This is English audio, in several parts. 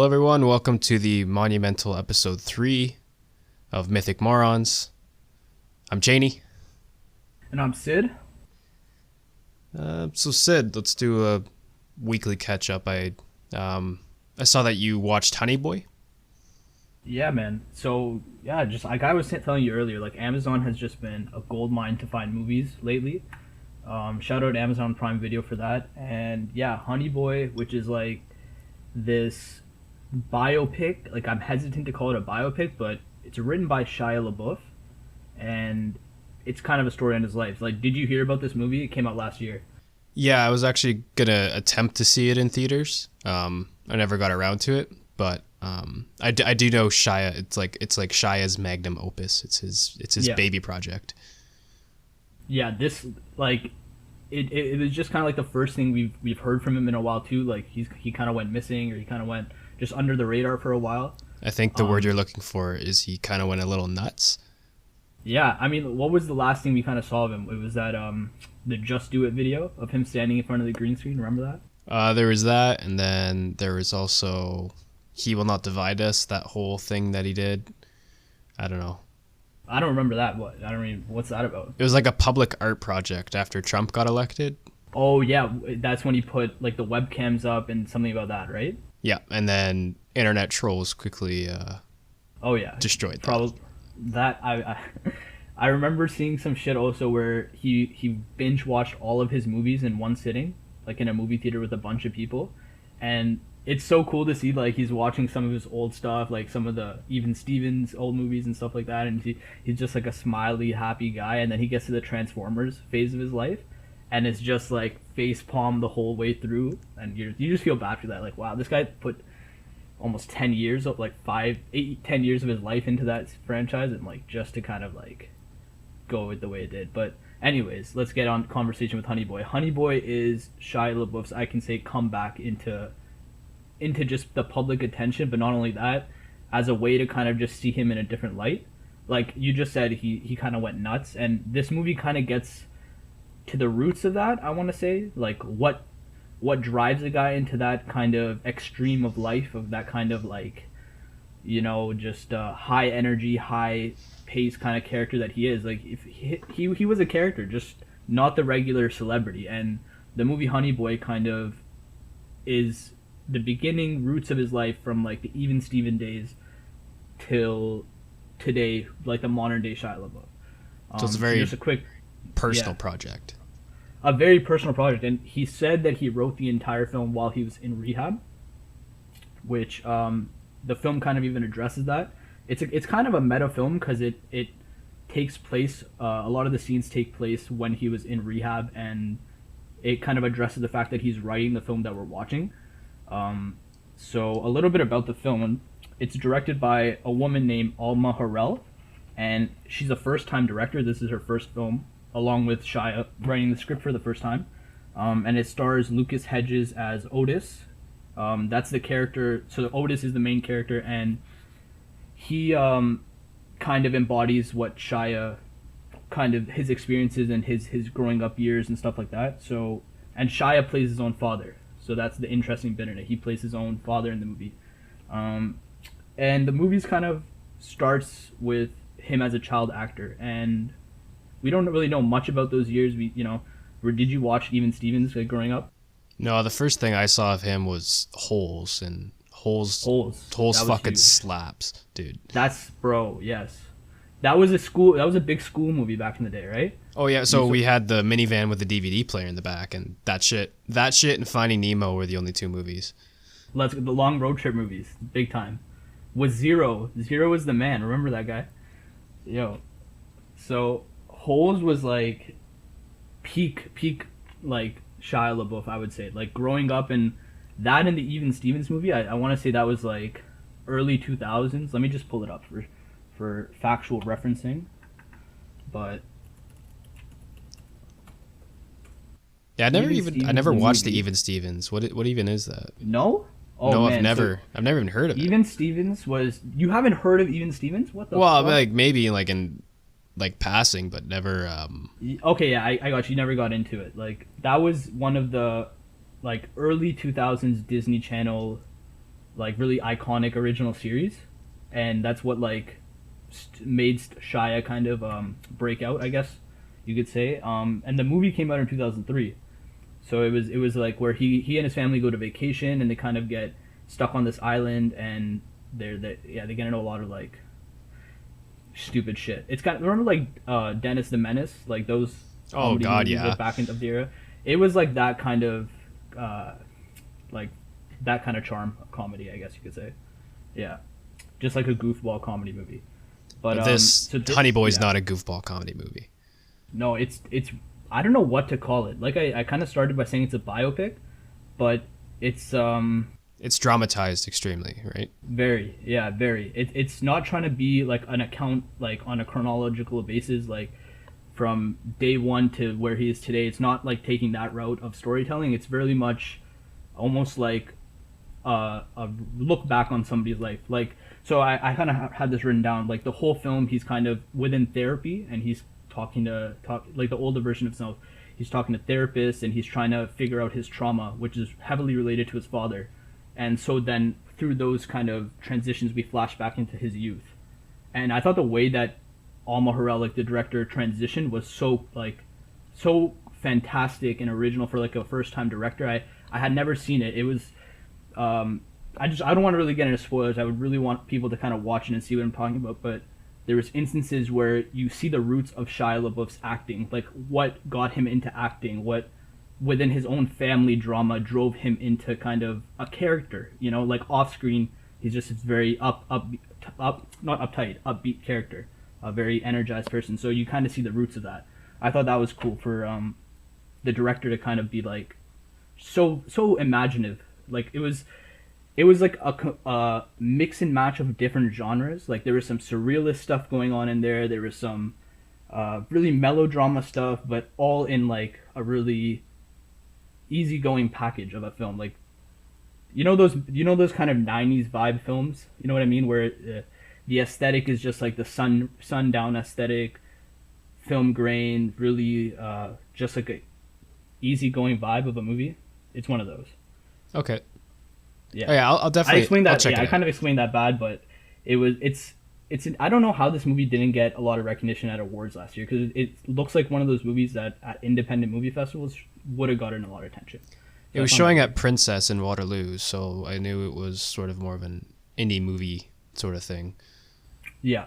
Hello, everyone. Welcome to the monumental episode 3 of Mythic Morons. I'm Cheney. And I'm Sid. So Sid, let's do a weekly catch up. I saw that you watched Honey Boy. Yeah, man. So, yeah, just like I was telling you earlier, like Amazon has just been a gold mine to find movies lately. Shout out Amazon Prime Video for that. And yeah, Honey Boy, which is like this biopic. Like, I'm hesitant to call it a biopic, but it's written by Shia LaBeouf, and it's kind of a story on his life. Like, did you hear about this movie? It came out last year. Yeah, I was actually gonna attempt to see it in theaters. I never got around to it, but I do know Shia. It's like Shia's magnum opus. It's his baby project. Yeah, this like it was just kind of like the first thing we've heard from him in a while too. Like he kind of went missing, or he kind of went just under the radar for a while. I think the word you're looking for is he kind of went a little nuts. Yeah, I mean, what was the last thing we kind of saw of him? It was that the Just Do It video of him standing in front of the green screen. Remember that? There was that, and then there was also He Will Not Divide Us, that whole thing that he did. I don't know. I don't remember that. What's that about? It was like a public art project after Trump got elected. Oh, yeah. That's when he put like the webcams up and something about that, right? Yeah, and then internet trolls quickly destroyed that. Probably that I remember seeing some shit also where he binge watched all of his movies in one sitting, like in a movie theater with a bunch of people, and it's so cool to see like he's watching some of his old stuff, like some of the even Stevens old movies and stuff like that, and he's just like a smiley, happy guy, and then he gets to the Transformers phase of his life, and it's just like face palm the whole way through, and you just feel bad for that. Like, wow, this guy put almost 10 years of like 10 years of his life into that franchise, and like just to kind of like go with the way it did. But anyways, let's get on conversation with Honey Boy. Honey Boy is Shia LaBeouf's, I can say, comeback into just the public attention, but not only that, as a way to kind of just see him in a different light. Like you just said, he kind of went nuts, and this movie kind of gets to the roots of that, I want to say. Like what drives a guy into that kind of extreme of life, of that kind of like, you know, just high energy, high pace kind of character that he is. Like if he was a character, just not the regular celebrity, and the movie Honey Boy kind of is the beginning roots of his life from like the Even Steven days till today, like the modern day Shia LaBeouf. So it's a very just a quick personal project. A very personal project, and he said that he wrote the entire film while he was in rehab, which the film kind of even addresses that. It's kind of a meta film because it takes place, a lot of the scenes take place when he was in rehab, and it kind of addresses the fact that he's writing the film that we're watching. So a little bit about the film. It's directed by a woman named Alma Harrell, and she's a first-time director. This is her first film, along with Shia, writing the script for the first time. And it stars Lucas Hedges as Otis. That's the character. So Otis is the main character, and he kind of embodies what Shia, kind of his experiences and his growing up years and stuff like that. So, and Shia plays his own father. So that's the interesting bit in it. He plays his own father in the movie. And the movie's kind of starts with him as a child actor, and we don't really know much about those years. Did you watch Even Stevens growing up? No, the first thing I saw of him was Holes, and Holes fucking huge. slaps, dude. That's bro, yes. That was a big school movie back in the day, right? Oh yeah, so we had the minivan with the DVD player in the back, and that shit and Finding Nemo were the only two movies. The long road trip movies, big time. With Zero was the man. Remember that guy? Yo. So Holes was like peak like Shia LaBeouf, I would say. Like growing up in that, and the Even Stevens movie, I want to say that was like early 2000s. Let me just pull it up for factual referencing. But yeah, I never watched the Even Stevens. What even is that? No? Oh, no, man. I've never even heard of it. Even Stevens was... You haven't heard of Even Stevens? What the Well, fuck? like maybe like in like passing, but never Okay, yeah, I got you. Never got into it. Like that was one of the like early 2000s Disney Channel like really iconic original series, and that's what like made Shia kind of break out, I guess you could say. And the movie came out in 2003, so it was like where he and his family go to vacation, and they kind of get stuck on this island, and they get into a lot of like stupid shit. It's kind of, remember like Dennis the Menace, like those. Oh God, yeah. Back into the era, it was like that kind of like that kind of charm comedy, I guess you could say. Yeah, just like a goofball comedy movie. But Honey Boy's not a goofball comedy movie. No, it's I don't know what to call it. Like I kind of started by saying it's a biopic, but it's dramatized extremely, right? Very, yeah, very. It's not trying to be like an account like on a chronological basis, like from day one to where he is today. It's not like taking that route of storytelling. It's very much almost like a look back on somebody's life. Like, so I kind of had this written down. Like the whole film, he's kind of within therapy, and he's talking like the older version of himself. He's talking to therapists, and he's trying to figure out his trauma, which is heavily related to his father. And so then through those kind of transitions, we flash back into his youth. And I thought the way that Alma Harrell, like the director, transitioned was so fantastic and original for like a first time director. I had never seen it. It was I don't want to really get into spoilers. I would really want people to kind of watch it and see what I'm talking about. But there was instances where you see the roots of Shia LaBeouf's acting, like what got him into acting, what within his own family drama drove him into kind of a character. You know, like off screen, he's just this very not uptight, upbeat character, a very energized person. So you kind of see the roots of that. I thought that was cool for the director to kind of be like so imaginative. Like it was like a mix and match of different genres. Like there was some surrealist stuff going on in there. There was some really melodrama stuff, but all in like a really easygoing package of a film. Like you know those kind of 90s vibe films. You know what I mean? Where the aesthetic is just like the sundown aesthetic, film grain, really just like a easygoing vibe of a movie. It's one of those. Okay. Yeah. Oh, yeah, I'll definitely. I explained that. I'll check it I out. kind of explained that bad, but it's. I don't know how this movie didn't get a lot of recognition at awards last year, because it looks like one of those movies that at independent movie festivals would have gotten a lot of attention. It was showing at Princess in Waterloo, so I knew it was sort of more of an indie movie sort of thing. Yeah.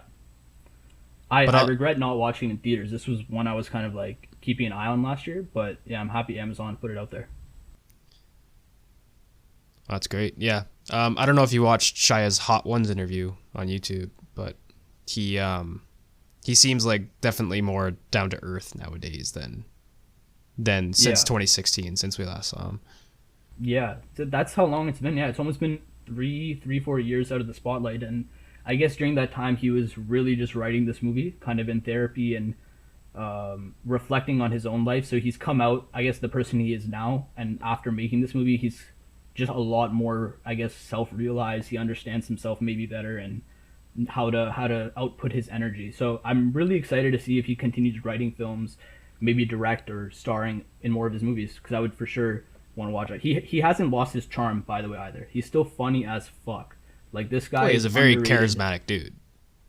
I regret not watching it in theaters. This was one I was kind of like keeping an eye on last year, but yeah, I'm happy Amazon put it out there. That's great. Yeah. I don't know if you watched Shia's Hot Ones interview on YouTube, but he seems like definitely more down to earth nowadays than since 2016, since we last saw him. Yeah, that's how long it's been. Yeah, it's almost been 4 years out of the spotlight, and I guess during that time he was really just writing this movie, kind of in therapy and reflecting on his own life. So he's come out, I guess, the person he is now, and after making this movie, he's just a lot more, I guess, self-realized. He understands himself maybe better and how to output his energy. So I'm really excited to see if he continues writing films, maybe direct or starring in more of his movies, because I would for sure want to watch it. He hasn't lost his charm, by the way, either. He's still funny as fuck. Like this guy is a very underrated. charismatic dude.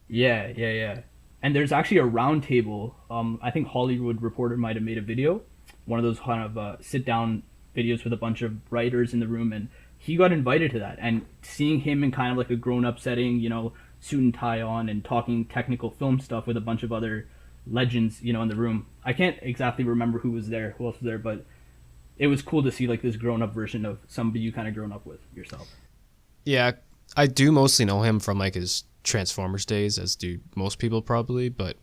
Yeah. And there's actually a round table. I think Hollywood Reporter might have made a video, one of those kind of sit-down videos with a bunch of writers in the room, and he got invited to that. And seeing him in kind of like a grown-up setting, you know, suit and tie on, and talking technical film stuff with a bunch of other legends, you know, in the room. I can't exactly remember who else was there, but it was cool to see like this grown-up version of somebody you kind of grown up with yourself. Yeah, I do mostly know him from like his Transformers days, as do most people probably, but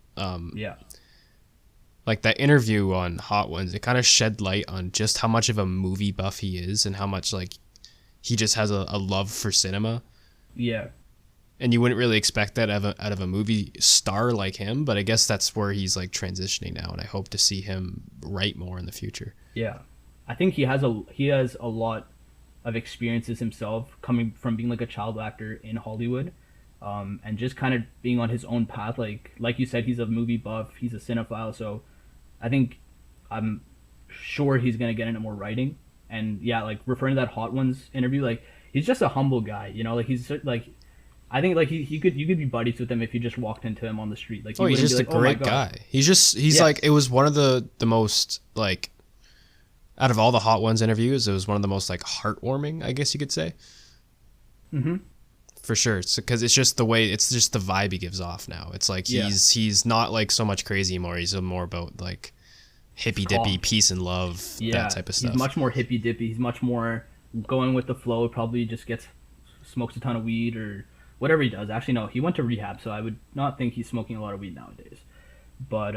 yeah. Like that interview on Hot Ones, it kind of shed light on just how much of a movie buff he is, and how much like he just has a love for cinema. Yeah. And you wouldn't really expect that out of a movie star like him, but I guess that's where he's like transitioning now, and I hope to see him write more in the future. Yeah. I think he has a lot of experiences himself, coming from being like a child actor in Hollywood, and just kind of being on his own path. Like you said, he's a movie buff, he's a cinephile, so I'm sure he's gonna get into more writing. And yeah, like referring to that Hot Ones interview, like he's just a humble guy, you know. Like he's like, I think like he could you could be buddies with him if you just walked into him on the street. Like, he's just a great guy. He's like, it was one of the most like, out of all the Hot Ones interviews, it was one of the most like heartwarming, I guess you could say. Mm-hmm. For sure, because it's just the way, it's just the vibe he gives off now. It's like he's not like so much crazy anymore. He's more about like hippy dippy, peace and love, that type of stuff. He's much more hippy dippy. He's much more going with the flow. Probably just smokes a ton of weed or whatever he does. Actually, no, he went to rehab, so I would not think he's smoking a lot of weed nowadays. But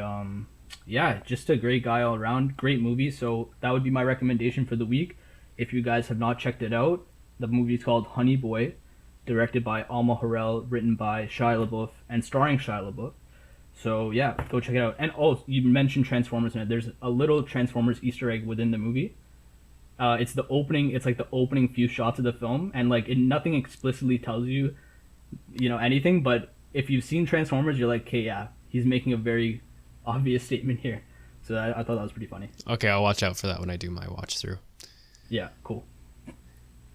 yeah, just a great guy all around. Great movie. So that would be my recommendation for the week. If you guys have not checked it out, the movie is called Honey Boy, directed by Alma Harrell, written by Shia LaBeouf, and starring Shia LaBeouf. So yeah, go check it out. And oh, you mentioned Transformers in it. There's a little Transformers Easter egg within the movie. It's the opening. It's like the opening few shots of the film, and like nothing explicitly tells you, you know, anything. But if you've seen Transformers, you're like, okay, yeah, he's making a very obvious statement here. So I thought that was pretty funny. Okay, I'll watch out for that when I do my watch through. Yeah, cool.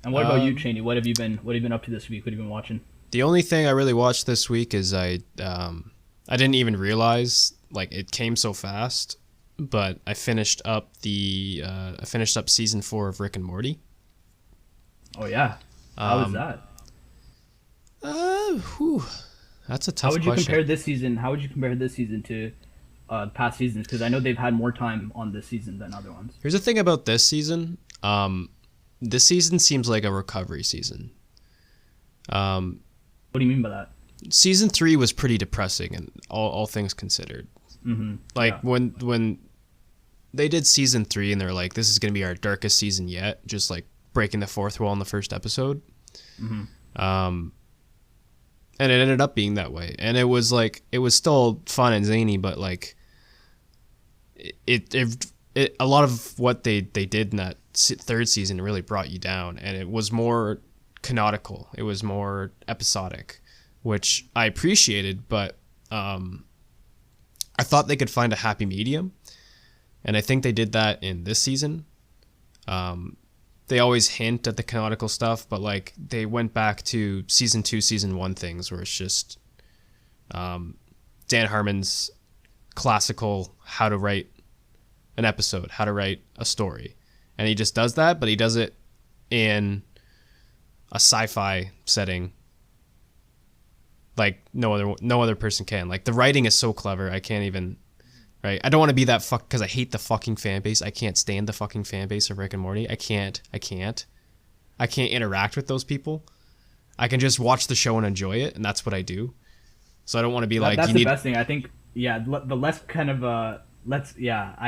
And what about you, Cheney? What have you been up to this week? What have you been watching? The only thing I really watched this week is I didn't even realize, like, it came so fast, but I finished up season 4 of Rick and Morty. Oh yeah, how was that? That's a tough question. How would you compare this season? How would you compare this season to past seasons? Because I know they've had more time on this season than other ones. Here's the thing about this season. This season seems like a recovery season. What do you mean by that? Season 3 was pretty depressing, and all things considered. Mm-hmm. Like when they did season 3, and they're like, "This is gonna be our darkest season yet," just like breaking the fourth wall in the first episode. Mm-hmm. And it ended up being that way, and it was still fun and zany, but like it a lot of what they did in that third season really brought you down, and it was more canonical. It was more episodic, which I appreciated, but I thought they could find a happy medium, and I think they did that in this season. They always hint at the canonical stuff, but like they went back to season 2, season 1 things where it's just Dan Harmon's classical how to write an episode, how to write a story. And he just does that, but he does it in a sci-fi setting like no other person can. Like, the writing is so clever. I can't even, right? I don't want to be that because I hate the fucking fan base. I can't stand the fucking fan base of Rick and Morty. I can't interact with those people. I can just watch the show and enjoy it, and that's what I do. So I don't want to be like, that's the best thing. I think, yeah, the less kind of I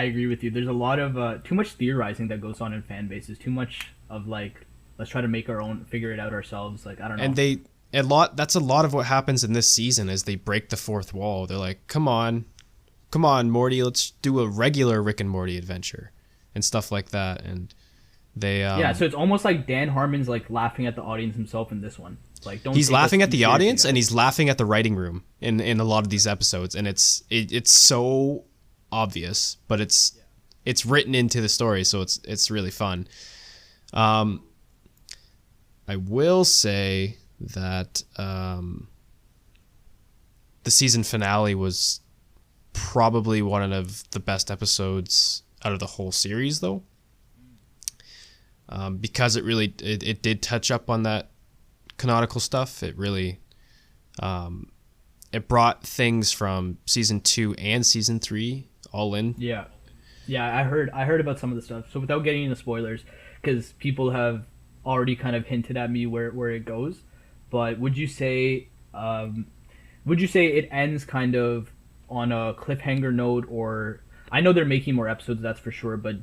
agree with you. There's a lot of too much theorizing that goes on in fan bases. Too much of like, let's try to make our own, figure it out ourselves. Like, I don't know. And that's a lot of what happens in this season is they break the fourth wall. They're like, come on, Morty, let's do a regular Rick and Morty adventure and stuff like that. And they so it's almost like Dan Harmon's like laughing at the audience himself in this one. Like, he's laughing at the audience, and he's laughing at the writing room in a lot of these episodes, and it's so obvious, but it's written into the story, so it's really fun. I will say that the season finale was probably one of the best episodes out of the whole series, though, because it did touch up on that canonical stuff. It really it brought things from season 2 and season 3 all in. Yeah, I heard about some of the stuff. So without getting into spoilers, because people have already kind of hinted at me where it goes, but would you say it ends kind of on a cliffhanger note? Or I know they're making more episodes, that's for sure, but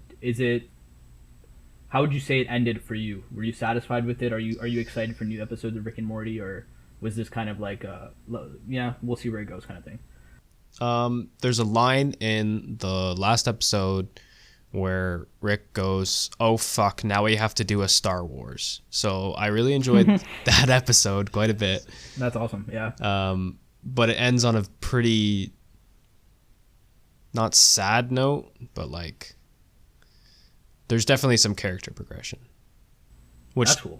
how would you say it ended for you? Were you satisfied with it? Are you excited for new episodes of Rick and Morty, or was this kind of like we'll see where it goes kind of thing? There's a line in the last episode where Rick goes, "Oh fuck, now we have to do a Star Wars." So I really enjoyed that episode quite a bit. That's awesome, yeah. But it ends on a pretty, not sad note, but like there's definitely some character progression. Which, That's cool.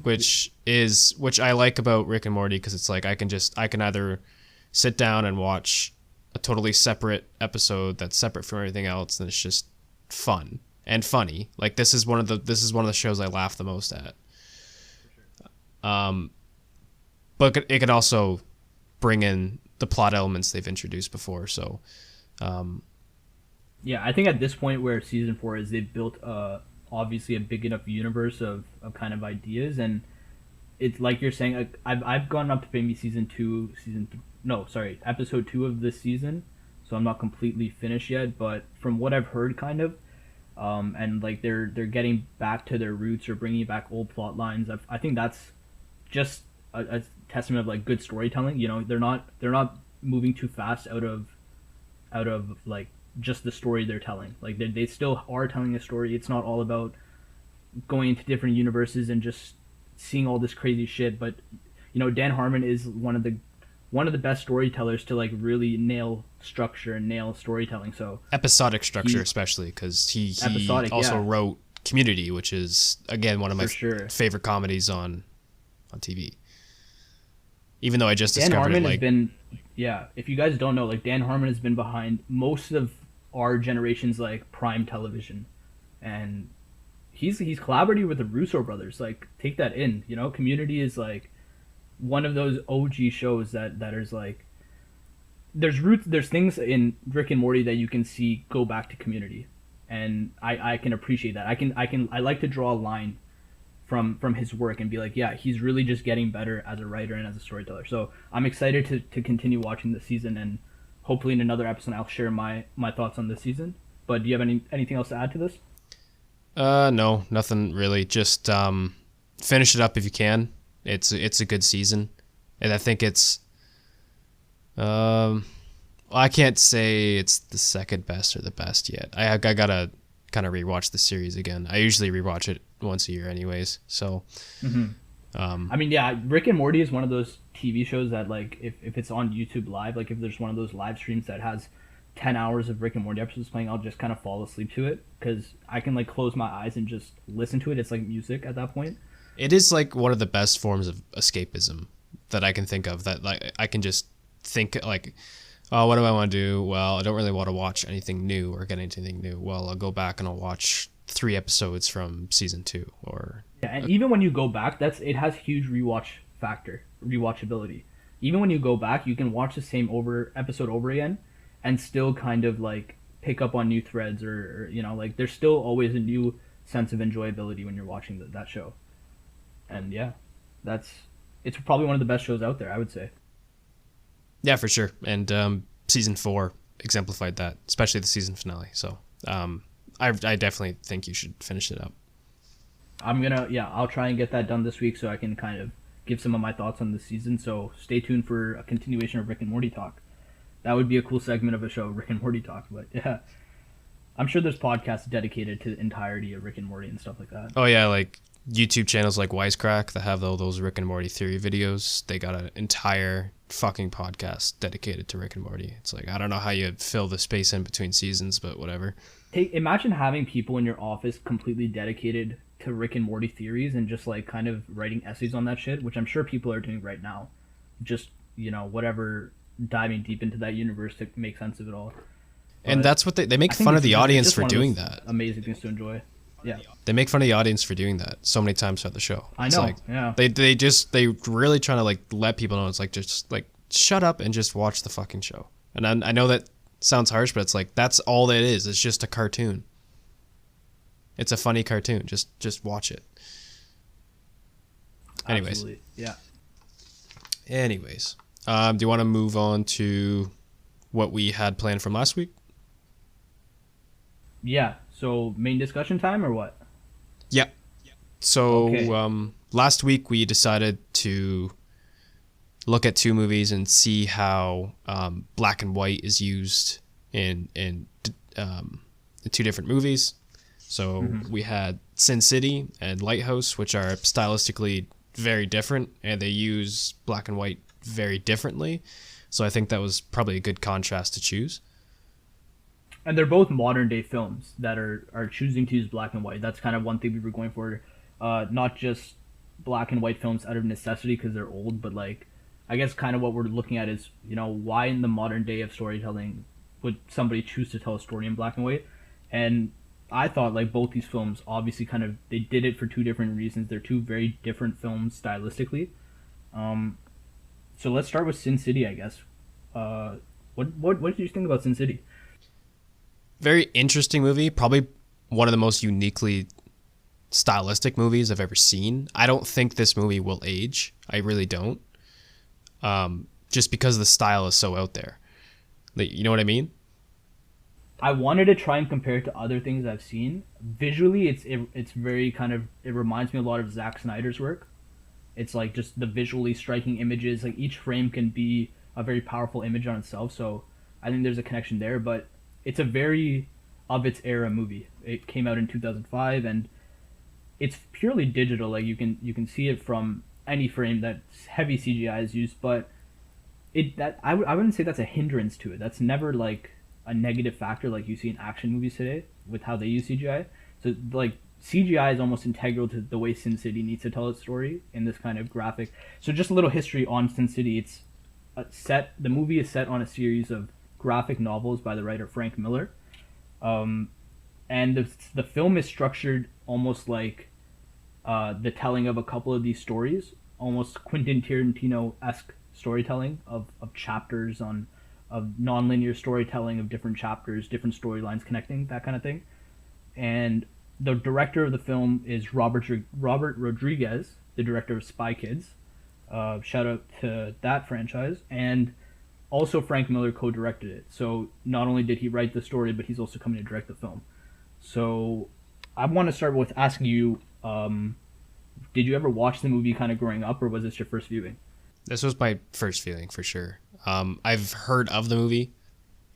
Which I like about Rick and Morty, because it's like I can either sit down and watch a totally separate episode that's separate from everything else, and it's just fun and funny. Like this is one of the shows I laugh the most at. But it could also bring in the plot elements they've introduced before. So, yeah, I think at this point where season 4 is, they've built obviously a big enough universe of kind of ideas, and it's like you're saying. Like, I've gone up to maybe episode 2 of this season, so I'm not completely finished yet. But from what I've heard, kind of, and like they're getting back to their roots or bringing back old plot lines. I think that's just a testament of like good storytelling. You know, they're not moving too fast out of like just the story they're telling. Like they still are telling a story. It's not all about going into different universes and just seeing all this crazy shit. But you know, Dan Harmon is one of the best storytellers to like really nail structure and nail storytelling. So episodic structure, especially because he also wrote Community, which is again one of my favorite comedies on TV. Even though I just discovered Dan Harmon if you guys don't know, like Dan Harmon has been behind most of our generation's like prime television, and he's collaborating with the Russo brothers. Like, take that in, you know. Community is like one of those OG shows that is like there's things in Rick and Morty that you can see go back to Community, and I can appreciate that. I like to draw a line from his work and be like, yeah, he's really just getting better as a writer and as a storyteller. So I'm excited to continue watching this season, and hopefully in another episode I'll share my thoughts on this season. But do you have anything else to add to this? No, nothing really. Just finish it up if you can. It's a good season, and I think it's I can't say it's the second best or the best yet. I gotta kind of rewatch the series again. I usually rewatch it once a year anyways, so I mean, yeah, Rick and Morty is one of those TV shows that, like, if it's on YouTube Live, like if there's one of those live streams that has 10 hours of Rick and Morty episodes playing, I'll just kind of fall asleep to it because I can like close my eyes and just listen to it. It's like music at that point. It is like one of the best forms of escapism that I can think of, that like I can just think like, oh, what do I want to do? Well, I don't really want to watch anything new or get anything new. Well, I'll go back and I'll watch 3 episodes from season 2. Or yeah, and even when you go back, it has huge rewatchability. Even when you go back, you can watch the same episode over again and still kind of like pick up on new threads, or you know, like there's still always a new sense of enjoyability when you're watching that show. And yeah, it's probably one of the best shows out there, I would say. Yeah, for sure. And season 4 exemplified that, especially the season finale. So I definitely think you should finish it up. I'll try and get that done this week so I can kind of give some of my thoughts on the season. So stay tuned for a continuation of Rick and Morty talk. That would be a cool segment of a show, Rick and Morty talk. But yeah, I'm sure there's podcasts dedicated to the entirety of Rick and Morty and stuff like that. Oh yeah, like YouTube channels like Wisecrack that have all those Rick and Morty theory videos. They got an entire fucking podcast dedicated to Rick and Morty. It's like, I don't know how you fill the space in between seasons, but whatever. Imagine having people in your office completely dedicated to Rick and Morty theories and just like kind of writing essays on that shit, which I'm sure people are doing right now. Just, you know, whatever, diving deep into that universe to make sense of it all. But and that's what they make fun of the audience for doing that. Amazing things to enjoy. Yeah. They make fun of the audience for doing that so many times throughout the show. I know. Like, yeah. They really trying to like let people know, it's like, just like shut up and just watch the fucking show. And I know that sounds harsh, but it's like, that's all it is. It's just a cartoon. It's a funny cartoon. Just watch it. Anyways. Absolutely. Yeah. Anyways. Do you want to move on to what we had planned from last week? Yeah. So main discussion time or what? Yeah. So last week we decided to look at 2 movies and see how black and white is used in 2 different movies. So we had Sin City and Lighthouse, which are stylistically very different, and they use black and white very differently. So I think that was probably a good contrast to choose. And they're both modern day films that are choosing to use black and white. That's kind of one thing we were going for. not just black and white films out of necessity because they're old, but like I guess kind of what we're looking at is, you know, why in the modern day of storytelling would somebody choose to tell a story in black and white? And I thought like both these films obviously kind of they did it for two different reasons. They're two very different films stylistically. So let's start with Sin City, I guess. What did you think about Sin City? Very interesting movie. Probably one of the most uniquely stylistic movies I've ever seen. I don't think this movie will age. I really don't. Just because the style is so out there. Like, you know what I mean? I wanted to try and compare it to other things I've seen. Visually, it's very kind of it reminds me a lot of Zack Snyder's work. It's like just the visually striking images. Like each frame can be a very powerful image on itself. So I think there's a connection there. But it's a very of its era movie. It came out in 2005, and it's purely digital. Like you can see it from any frame that heavy CGI is used. But I wouldn't say that's a hindrance to it. That's never like a negative factor like you see in action movies today with how they use CGI. So like CGI is almost integral to the way Sin City needs to tell its story in this kind of graphic. So just a little history on Sin City. It's the movie is set on a series of graphic novels by the writer Frank Miller. And the film is structured almost like the telling of a couple of these stories, almost Quentin Tarantino-esque storytelling of chapters of non-linear storytelling of different chapters, different storylines connecting, that kind of thing. And the director of the film is Robert Rodriguez, the director of Spy Kids. Shout out to that franchise. And also Frank Miller co-directed it. So not only did he write the story, but he's also coming to direct the film. So I want to start with asking you, did you ever watch the movie kind of growing up, or was this your first viewing? This was my first viewing for sure. I've heard of the movie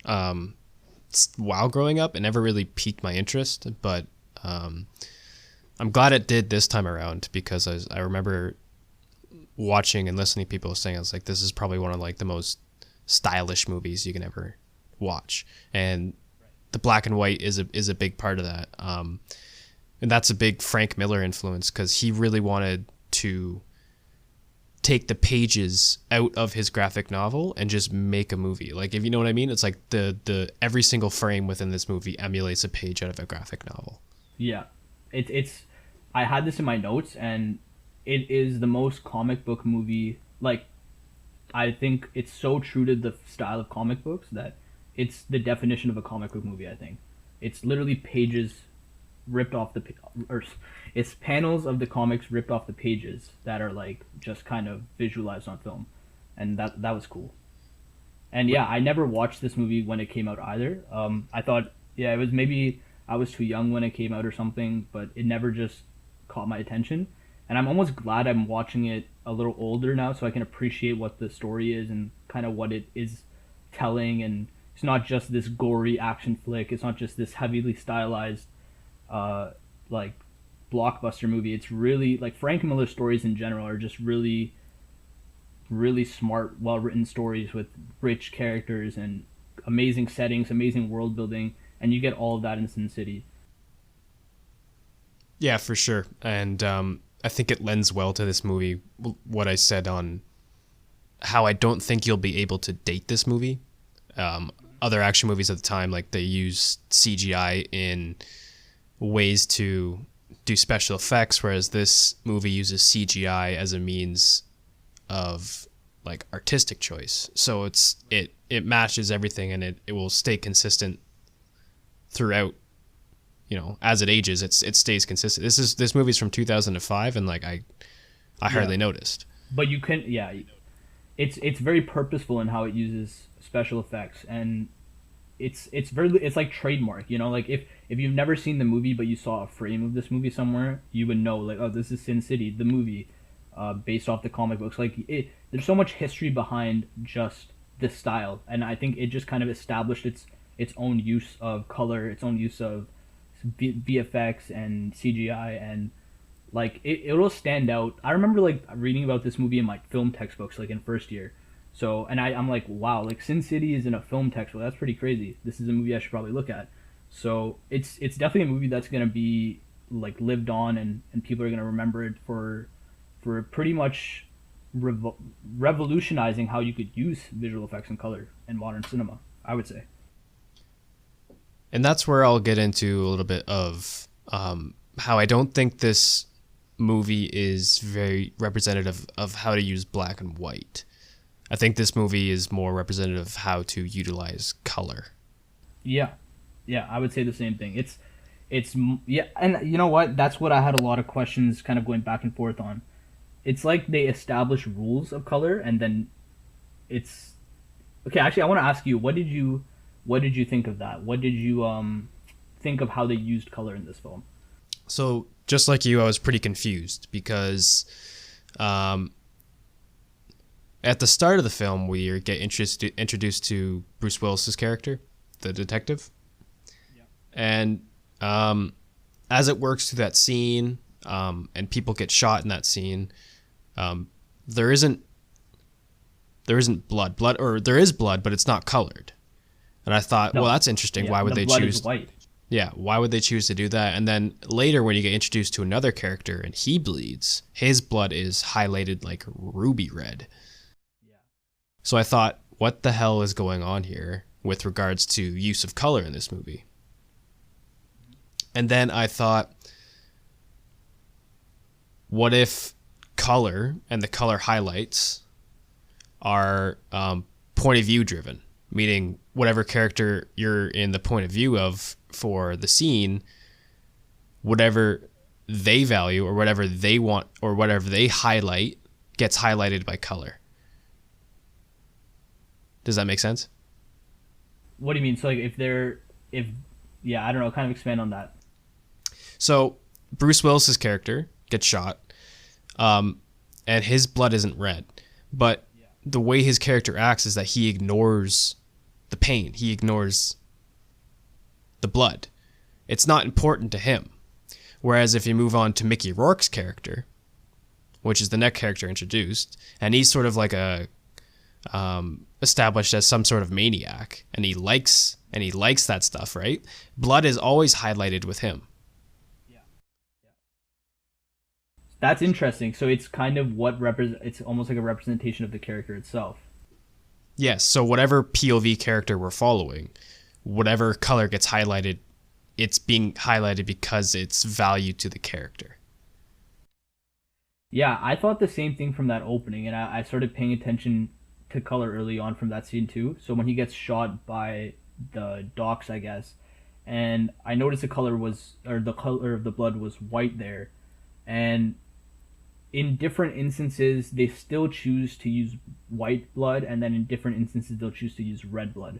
while growing up. It never really piqued my interest, but I'm glad it did this time around, because I remember watching and listening to people saying, I was like, this is probably one of like the most stylish movies you can ever watch. And the black and white is a big part of that. And that's a big Frank Miller influence, because he really wanted to take the pages out of his graphic novel and just make a movie. Like, if you know what I mean, it's like the every single frame within this movie emulates a page out of a graphic novel. Yeah, it's I had this in my notes, and it is the most comic book movie. Like, I think it's so true to the style of comic books that it's the definition of a comic book movie. I think it's literally pages ripped off or it's panels of the comics ripped off the pages that are like just kind of visualized on film, and that was cool. And yeah, I never watched this movie when it came out either. I thought, yeah, it was maybe I was too young when it came out or something, but it never just caught my attention. And I'm almost glad I'm watching it a little older now, so I can appreciate what the story is and kind of what it is telling. And it's not just this gory action flick. It's not just this heavily stylized like blockbuster movie. It's really like Frank Miller's stories in general are just really, really smart, well written stories with rich characters and amazing settings, amazing world building, and you get all of that in Sin City. Yeah, for sure. And I think it lends well to this movie, what I said on how I don't think you'll be able to date this movie. Other action movies at the time, like, they use CGI in ways to do special effects, whereas this movie uses CGI as a means of like artistic choice. So it matches everything, and it will stay consistent throughout. You know, as it ages, it stays consistent. This movie's from 2005, and like I hardly noticed. But you can, yeah, it's very purposeful in how it uses special effects, and it's like trademark. You know, like if you've never seen the movie but you saw a frame of this movie somewhere, you would know like, oh, this is Sin City, the movie, based off the comic books. Like there's so much history behind just this style, and I think it just kind of established its own use of color, its own use of VFX and CGI, and like it'll stand out. I remember like reading about this movie in like film textbooks, like in first year. So, and I'm like, wow, like Sin City is in a film textbook. That's pretty crazy. This is a movie I should probably look at. So it's definitely a movie that's gonna be like lived on, and people are gonna remember it for pretty much revolutionizing how you could use visual effects and color in modern cinema, I would say. And that's where I'll get into a little bit of how I don't think this movie is very representative of how to use black and white. I think this movie is more representative of how to utilize color. Yeah, I would say the same thing. It's yeah, and you know what? That's what I had a lot of questions kind of going back and forth on. It's like they establish rules of color, and then it's okay. Actually, I want to ask you, what did you think of that? What did you think of how they used color in this film? So just like you, I was pretty confused because at the start of the film, we get introduced to Bruce Willis's character, the detective, and as it works through that scene, and people get shot in that scene, there isn't blood, or there is blood, but it's not colored. And I thought, well, that's interesting. Why would they choose? Is white. Yeah, why would they choose to do that? And then later, when you get introduced to another character and he bleeds, his blood is highlighted like ruby red. Yeah. So I thought, what the hell is going on here with regards to use of color in this movie? And then I thought, what if color and the color highlights are point of view driven? Meaning whatever character you're in the point of view of for the scene, whatever they value or whatever they want or whatever they highlight gets highlighted by color. Does that make sense? What do you mean? So like I don't know, kind of expand on that. So Bruce Willis's character gets shot, and his blood isn't red, but the way his character acts is that he ignores the pain. He ignores the blood. It's not important to him. Whereas if you move on to Mickey Rourke's character, which is the next character introduced, and he's sort of like a established as some sort of maniac, and he likes that stuff, right? Blood is always highlighted with him. That's interesting. So it's kind of it's almost like a representation of the character itself. Yes, so whatever POV character we're following, whatever color gets highlighted, it's being highlighted because it's value to the character. Yeah, I thought the same thing from that opening, and I started paying attention to color early on from that scene too. So when he gets shot by the docks, I guess, and I noticed the color of the blood was white there, and in different instances, they still choose to use white blood, and then in different instances, they'll choose to use red blood.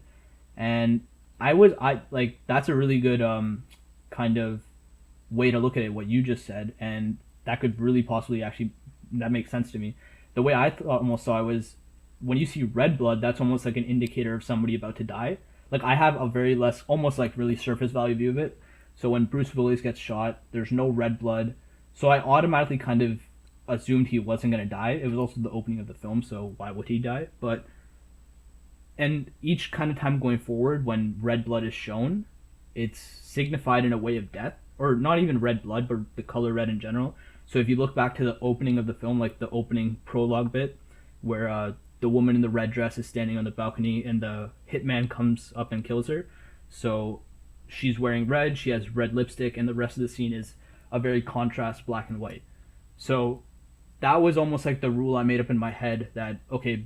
And that's a really good kind of way to look at it, what you just said, and that could really possibly that makes sense to me. The way I almost saw it was, when you see red blood, that's almost like an indicator of somebody about to die. Like, I have a very almost like really surface value view of it. So when Bruce Willis gets shot, there's no red blood. So I automatically kind of assumed he wasn't going to die. It was also the opening of the film, so why would he die? And each kind of time going forward, when red blood is shown, it's signified in a way of death, or not even red blood, but the color red in general. So if you look back to the opening of the film, like the opening prologue bit, where the woman in the red dress is standing on the balcony and the hitman comes up and kills her. So she's wearing red, she has red lipstick, and the rest of the scene is a very contrast black and white. So that was almost like the rule I made up in my head that, okay,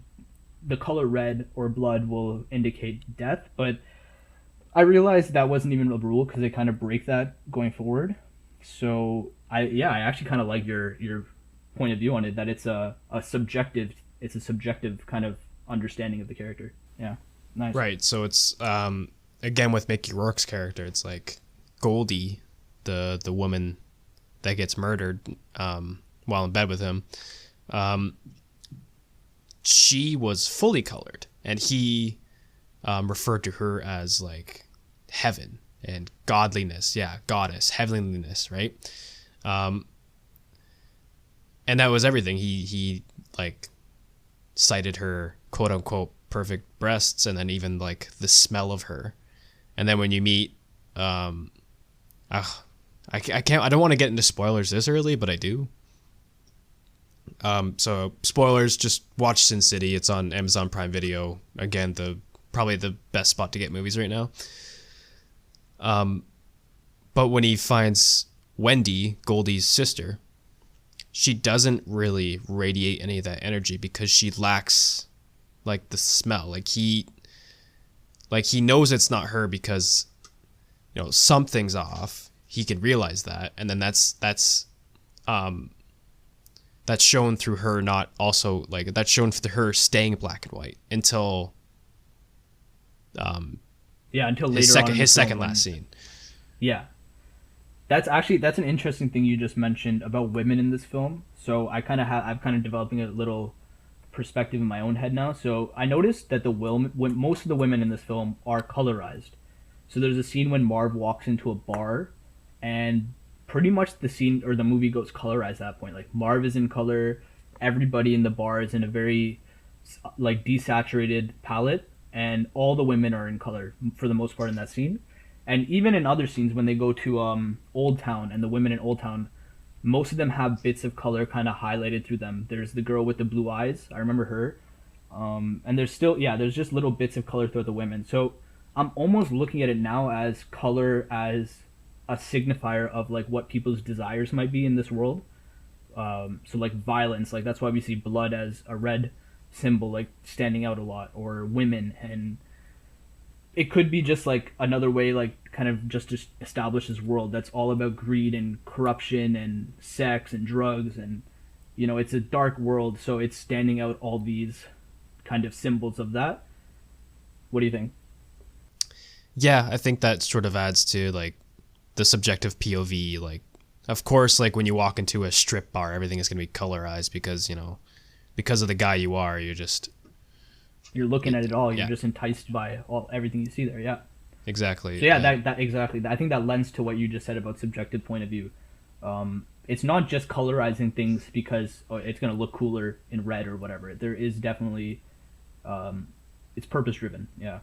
the color red or blood will indicate death, but I realized that wasn't even a rule because they kind of break that going forward. So I actually kind of like your point of view on it, that it's a subjective kind of understanding of the character. Yeah, nice. Right. So it's again with Mickey Rourke's character, it's like Goldie, the woman that gets murdered while in bed with him. She was fully colored, and he referred to her as like heaven and godliness. Yeah, goddess, heavenliness, right? And that was everything. He like cited her quote unquote perfect breasts, and then even like the smell of her. And then when you meet I I don't want to get into spoilers this early, but I do. So spoilers, just watch Sin City. It's on Amazon Prime Video. Again, probably the best spot to get movies right now. But when he finds Wendy, Goldie's sister, she doesn't really radiate any of that energy because she lacks like the smell. Like he knows it's not her because, you know, something's off. He can realize that, and then that's shown through her not also like that's shown through her staying black and white until until later his second last scene. Yeah. That's an interesting thing you just mentioned about women in this film. So I'm kind of developing a little perspective in my own head now. So I noticed that most of the women in this film are colorized. So there's a scene when Marv walks into a bar, and pretty much the scene or the movie goes colorized at that point. Like Marv is in color, everybody in the bar is in a very like desaturated palette, and all the women are in color for the most part in that scene. And even in other scenes, when they go to Old Town and the women in Old Town, most of them have bits of color kind of highlighted through them. There's the girl with the blue eyes. I remember her. And there's just little bits of color throughout the women. So I'm almost looking at it now as color as a signifier of like what people's desires might be in this world. So like violence, like that's why we see blood as a red symbol, like standing out a lot, or women. And it could be just like another way, like kind of just to establish this world that's all about greed and corruption and sex and drugs, and you know, it's a dark world, so it's standing out all these kind of symbols of that. What do you think? Yeah, I think that sort of adds to like the subjective POV. Like, of course, like when you walk into a strip bar, everything is going to be colorized because, you know, because of the guy you are, you're looking at it all. You're just enticed by everything you see there. Yeah, exactly. So yeah, that exactly. I think that lends to what you just said about subjective point of view. It's not just colorizing things because it's going to look cooler in red or whatever. There is definitely, it's purpose driven. Yeah.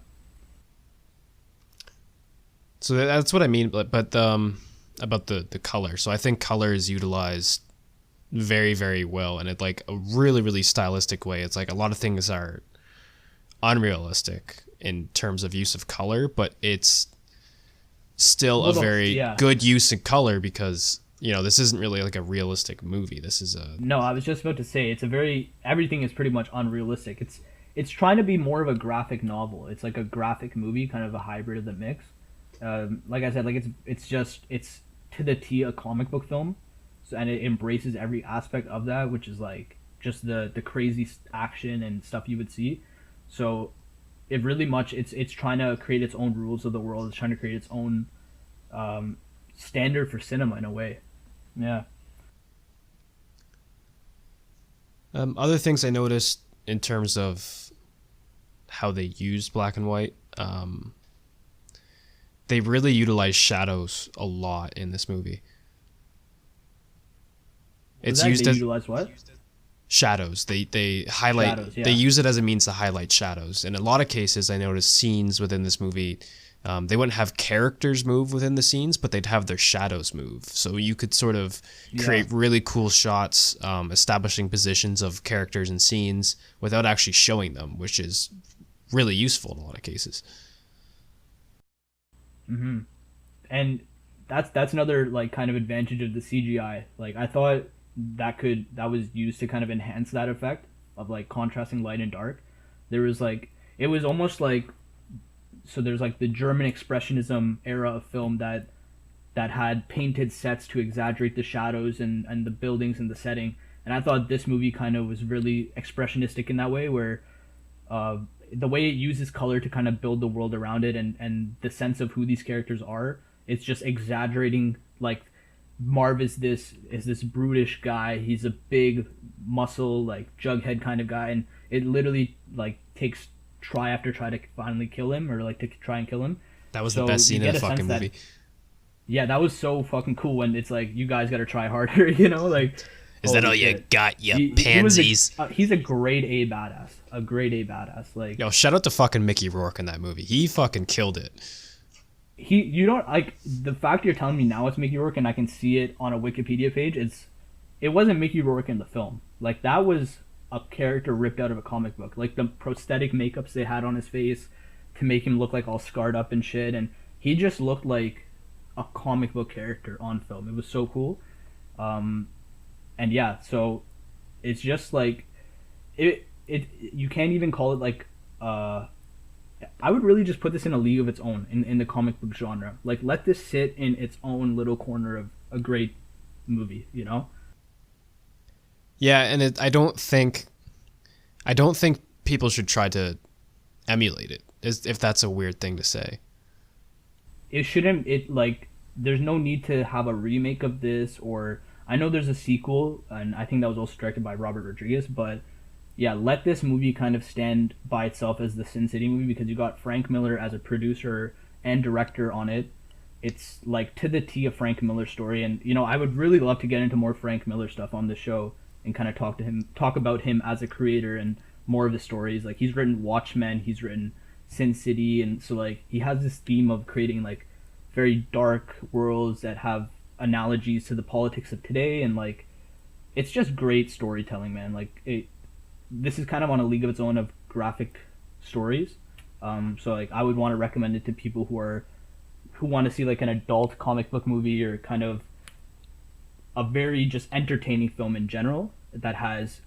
So that's what I mean, but about the color. So I think color is utilized very, very well, and it like a really, really stylistic way. It's like a lot of things are unrealistic in terms of use of color, but it's still a very good use of color because, you know, this isn't really like a realistic movie. This is a... No, I was just about to say, everything is pretty much unrealistic. It's trying to be more of a graphic novel. It's like a graphic movie, kind of a hybrid of the mix. Like I said, like it's to the T a comic book film, so, and it embraces every aspect of that, which is like just the crazy action and stuff you would see. So it really much it's trying to create its own rules of the world. It's trying to create its own standard for cinema in a way. Yeah. Other things I noticed in terms of how they use black and white, they really utilize shadows a lot in this movie. It's used as utilize what? Shadows. They highlight shadows, yeah. They use it as a means to highlight shadows. In a lot of cases, I noticed scenes within this movie, they wouldn't have characters move within the scenes, but they'd have their shadows move. So you could sort of create really cool shots, establishing positions of characters and scenes without actually showing them, which is really useful in a lot of cases. Mm-hmm. And that's another like kind of advantage of the CGI. Like I thought that was used to kind of enhance that effect of like contrasting light and dark. There was like, it was almost like, so there's like the German expressionism era of film that had painted sets to exaggerate the shadows and the buildings and the setting. And I thought this movie kind of was really expressionistic in that way, where the way it uses color to kind of build the world around it and the sense of who these characters are, it's just exaggerating. Like Marv is this brutish guy. He's a big muscle, like Jughead kind of guy, and it literally like takes try after try to finally kill him, or like to try and kill him. That was the best scene in the fucking movie. Yeah, that was so fucking cool when it's like, you guys got to try harder, you know, like. Is that all you got, you pansies? He's a grade A badass. Like, yo, shout out to fucking Mickey Rourke in that movie. He fucking killed it. you don't like the fact you're telling me now it's Mickey Rourke and I can see it on a Wikipedia page. It wasn't Mickey Rourke in the film. Like that was a character ripped out of a comic book. Like the prosthetic makeups they had on his face to make him look like all scarred up and shit, and he just looked like a comic book character on film. It was so cool. And yeah, so it's just like it you can't even call it like I would really just put this in a league of its own in the comic book genre. Like let this sit in its own little corner of a great movie, you know? Yeah, and I don't think people should try to emulate it. If that's a weird thing to say. It shouldn't it like there's no need to have a remake of this, or I know there's a sequel and I think that was also directed by Robert Rodriguez, but yeah, let this movie kind of stand by itself as the Sin City movie because you got Frank Miller as a producer and director on it. It's like to the T of Frank Miller's story, and you know I would really love to get into more Frank Miller stuff on the show and kind of talk about him as a creator and more of his stories. Like he's written Watchmen, he's written Sin City, and so like he has this theme of creating like very dark worlds that have analogies to the politics of today, and like it's just great storytelling, man. Like this is kind of on a league of its own of graphic stories. So like I would want to recommend it to people who want to see like an adult comic book movie or kind of a very just entertaining film in general that has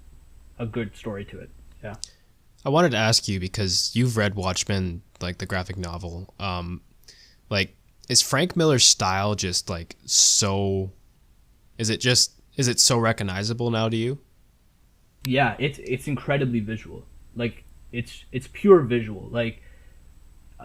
a good story to it. Yeah. I wanted to ask you because you've read Watchmen, like the graphic novel. Like is Frank Miller's style just like so? Is it so recognizable now to you? Yeah, it's incredibly visual. Like it's pure visual. Like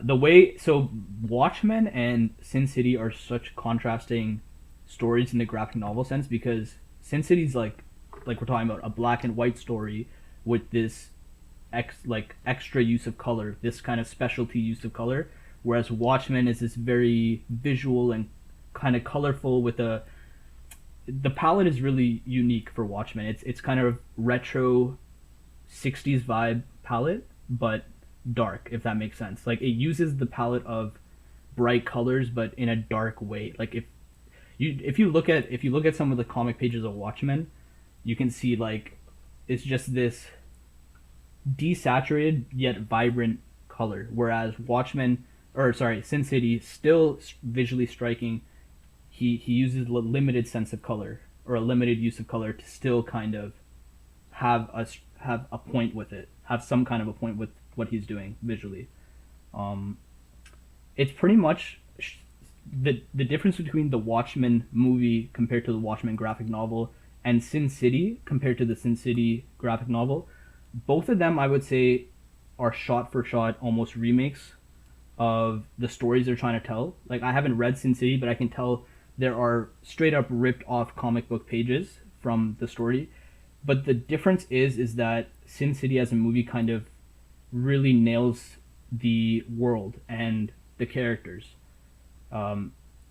the way so Watchmen and Sin City are such contrasting stories in the graphic novel sense because Sin City's like we're talking about a black and white story with this extra use of color, this kind of specialty use of color, whereas Watchmen is this very visual and kind of colorful with the palette is really unique for Watchmen. It's kind of retro 60s vibe palette, but dark, if that makes sense. Like it uses the palette of bright colors but in a dark way. Like if you look at some of the comic pages of Watchmen, you can see like it's just this desaturated yet vibrant color, whereas Sin City, still visually striking, he uses a limited sense of color or a limited use of color to still kind of have a point with it, have some kind of a point with what he's doing visually. It's pretty much the difference between the Watchmen movie compared to the Watchmen graphic novel and Sin City compared to the Sin City graphic novel. Both of them, I would say, are shot for shot almost remakes of the stories they're trying to tell. Like I haven't read Sin City, but I can tell there are straight up ripped off comic book pages from the story. But the difference is that Sin City as a movie kind of really nails the world and the characters.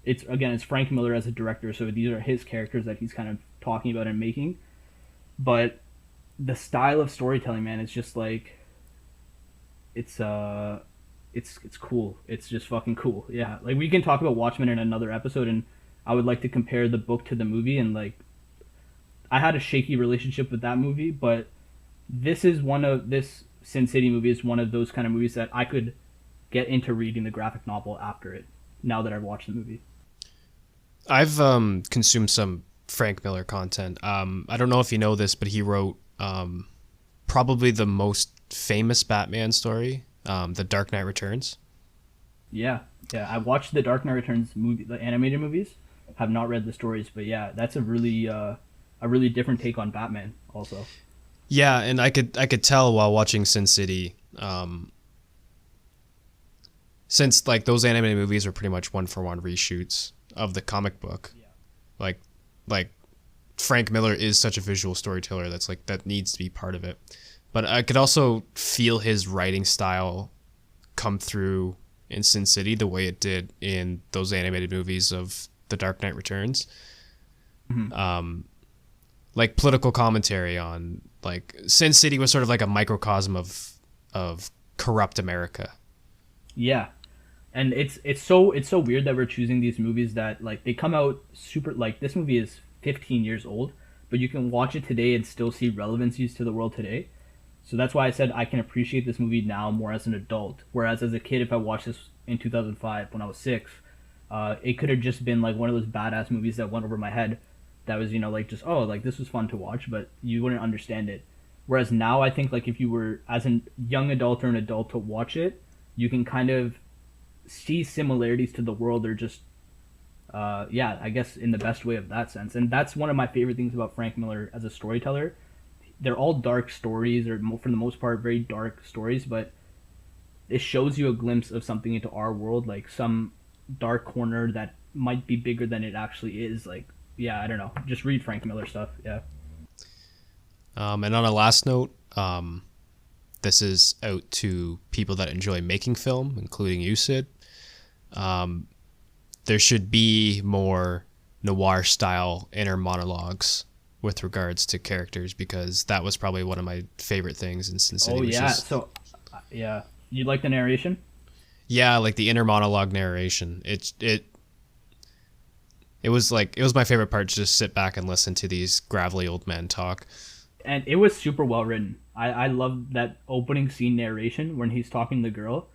It's Frank Miller as a director, so these are his characters that he's kind of talking about and making. But the style of storytelling, man, it's just like it's cool. It's just fucking cool. Yeah, like we can talk about Watchmen in another episode, and I would like to compare the book to the movie, and like I had a shaky relationship with that movie, but this Sin City movie is one of those kind of movies that I could get into reading the graphic novel after it, now that I've watched the movie. I've consumed some Frank Miller content. I don't know if you know this, but he wrote probably the most famous Batman story, The Dark Knight Returns. Yeah. I watched the Dark Knight Returns movie, the animated movies. Have not read the stories, but yeah, that's a really different take on Batman also. Yeah, and I could tell while watching Sin City, since like those animated movies are pretty much one for one reshoots of the comic book. Yeah. Like Frank Miller is such a visual storyteller that needs to be part of it. But I could also feel his writing style come through in Sin City the way it did in those animated movies of The Dark Knight Returns. Mm-hmm. Like political commentary on like Sin City was sort of like a microcosm of corrupt America. Yeah. And it's so weird that we're choosing these movies that like they come out super, like this movie is 15 years old, but you can watch it today and still see relevancies to the world today. So that's why I said I can appreciate this movie now more as an adult. Whereas as a kid, if I watched this in 2005 when I was 6, it could have just been like one of those badass movies that went over my head. That was, like just, oh, like this was fun to watch, but you wouldn't understand it. Whereas now I think like if you were as a young adult or an adult to watch it, you can kind of see similarities to the world, or just yeah, I guess in the best way of that sense. And that's one of my favorite things about Frank Miller as a storyteller. They're all dark stories, or for the most part very dark stories, but it shows you a glimpse of something into our world, like some dark corner that might be bigger than it actually is. Like, yeah, I don't know, just read Frank Miller stuff. Yeah. And on a last note, this is out to people that enjoy making film, including you, Sid. There should be more noir style inner monologues with regards to characters, because that was probably one of my favorite things in Sin City. Oh yeah, so yeah, you like the narration? Yeah, like the inner monologue narration. It was my favorite part to just sit back and listen to these gravelly old men talk. And it was super well written. I love that opening scene narration when he's talking to the girl.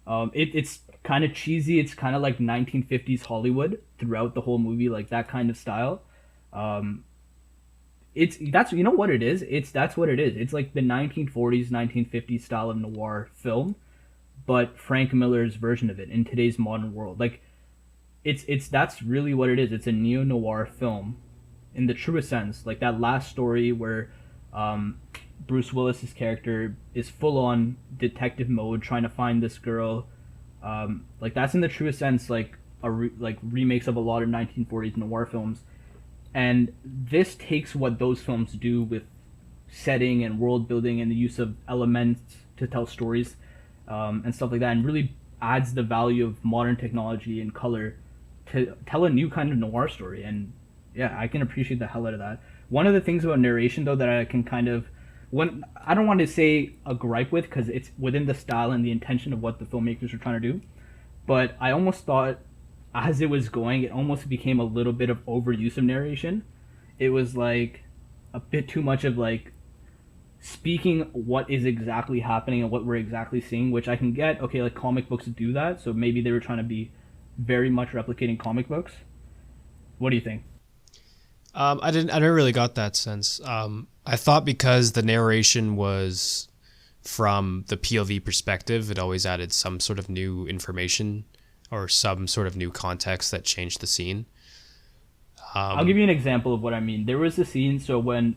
It's kind of cheesy. It's kind of like 1950s Hollywood throughout the whole movie, like that kind of style. That's you know what it is. That's what it is. It's like the 1940s, 1950s style of noir film, but Frank Miller's version of it in today's modern world. Like, that's really what it is. It's a neo noir film, in the truest sense. Like that last story where Bruce Willis's character is full on detective mode trying to find this girl. Like that's in the truest sense like remakes of a lot of 1940s noir films. And this takes what those films do with setting and world building and the use of elements to tell stories, and stuff like that, and really adds the value of modern technology and color to tell a new kind of noir story. And yeah, I can appreciate the hell out of that. One of the things about narration, though, that I can kind of, when I don't want to say a gripe with, because it's within the style and the intention of what the filmmakers were trying to do, but I almost thought as it was going, it almost became a little bit of overuse of narration. It was like a bit too much of like speaking what is exactly happening and what we're exactly seeing, which I can get. Okay, like comic books do that, so maybe they were trying to be very much replicating comic books. What do you think? I never really got that sense. I thought because the narration was from the POV perspective, it always added some sort of new information or some sort of new context that changed the scene. I'll give you an example of what I mean. There was a scene, so when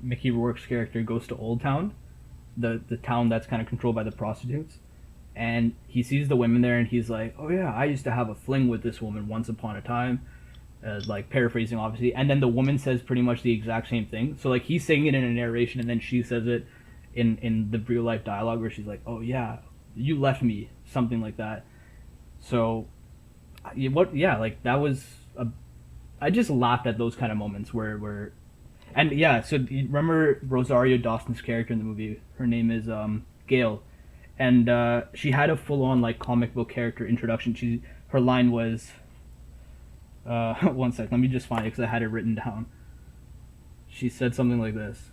Mickey Rourke's character goes to Old Town, the town that's kind of controlled by the prostitutes, and he sees the women there, and he's like, oh yeah, I used to have a fling with this woman once upon a time. Like paraphrasing obviously, and then the woman says pretty much the exact same thing. So like he's saying it in a narration, and then she says it in the real life dialogue where she's like, oh yeah, you left me, something like that. So like that was I just laughed at those kind of moments where and yeah, so you remember Rosario Dawson's character in the movie, her name is Gail, and she had a full on like comic book character introduction. Her line was one sec, let me just find it because I had it written down. She said something like this.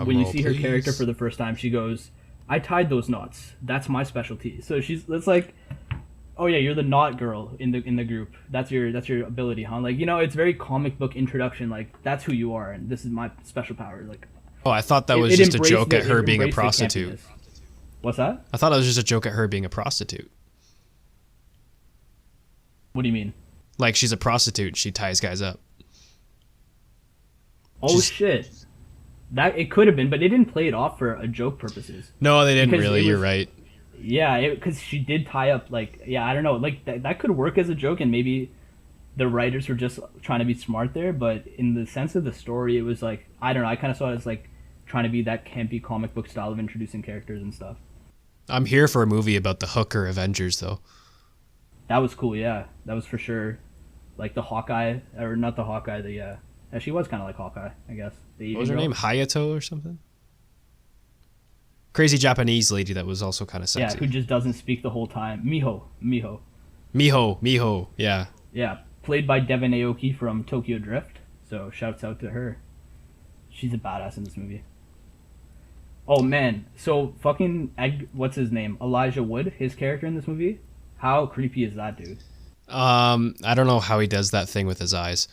When you see her character for the first time, she goes, I tied those knots. That's my specialty. So it's like, oh yeah, you're the knot girl in the group. That's your ability, huh? Like, it's very comic book introduction. Like, that's who you are, and this is my special power. Like, oh, I thought that was just a joke at her being a prostitute. What's that? I thought it was just a joke at her being a prostitute. What do you mean? Like, she's a prostitute. She ties guys up. Oh, shit. That it could have been, but they didn't play it off for a joke purposes. No, they didn't really. You're right. Yeah, because she did tie up, like, yeah, I don't know. Like, that could work as a joke, and maybe the writers were just trying to be smart there, but in the sense of the story, it was like, I don't know, I kind of saw it as, like, trying to be that campy comic book style of introducing characters and stuff. I'm here for a movie about the Hooker Avengers, though. That was cool, yeah. That was for sure. Like the Hawkeye, or not the Hawkeye, the She was kind of like Hawkeye, I guess. What was her name? Hayato or something? Crazy Japanese lady that was also kind of sexy. Yeah, who just doesn't speak the whole time. Miho. Miho, yeah. Yeah, played by Devon Aoki from Tokyo Drift. So shouts out to her. She's a badass in this movie. Oh man, so fucking what's his name? Elijah Wood, his character in this movie. How creepy is that dude? I don't know how he does that thing with his eyes.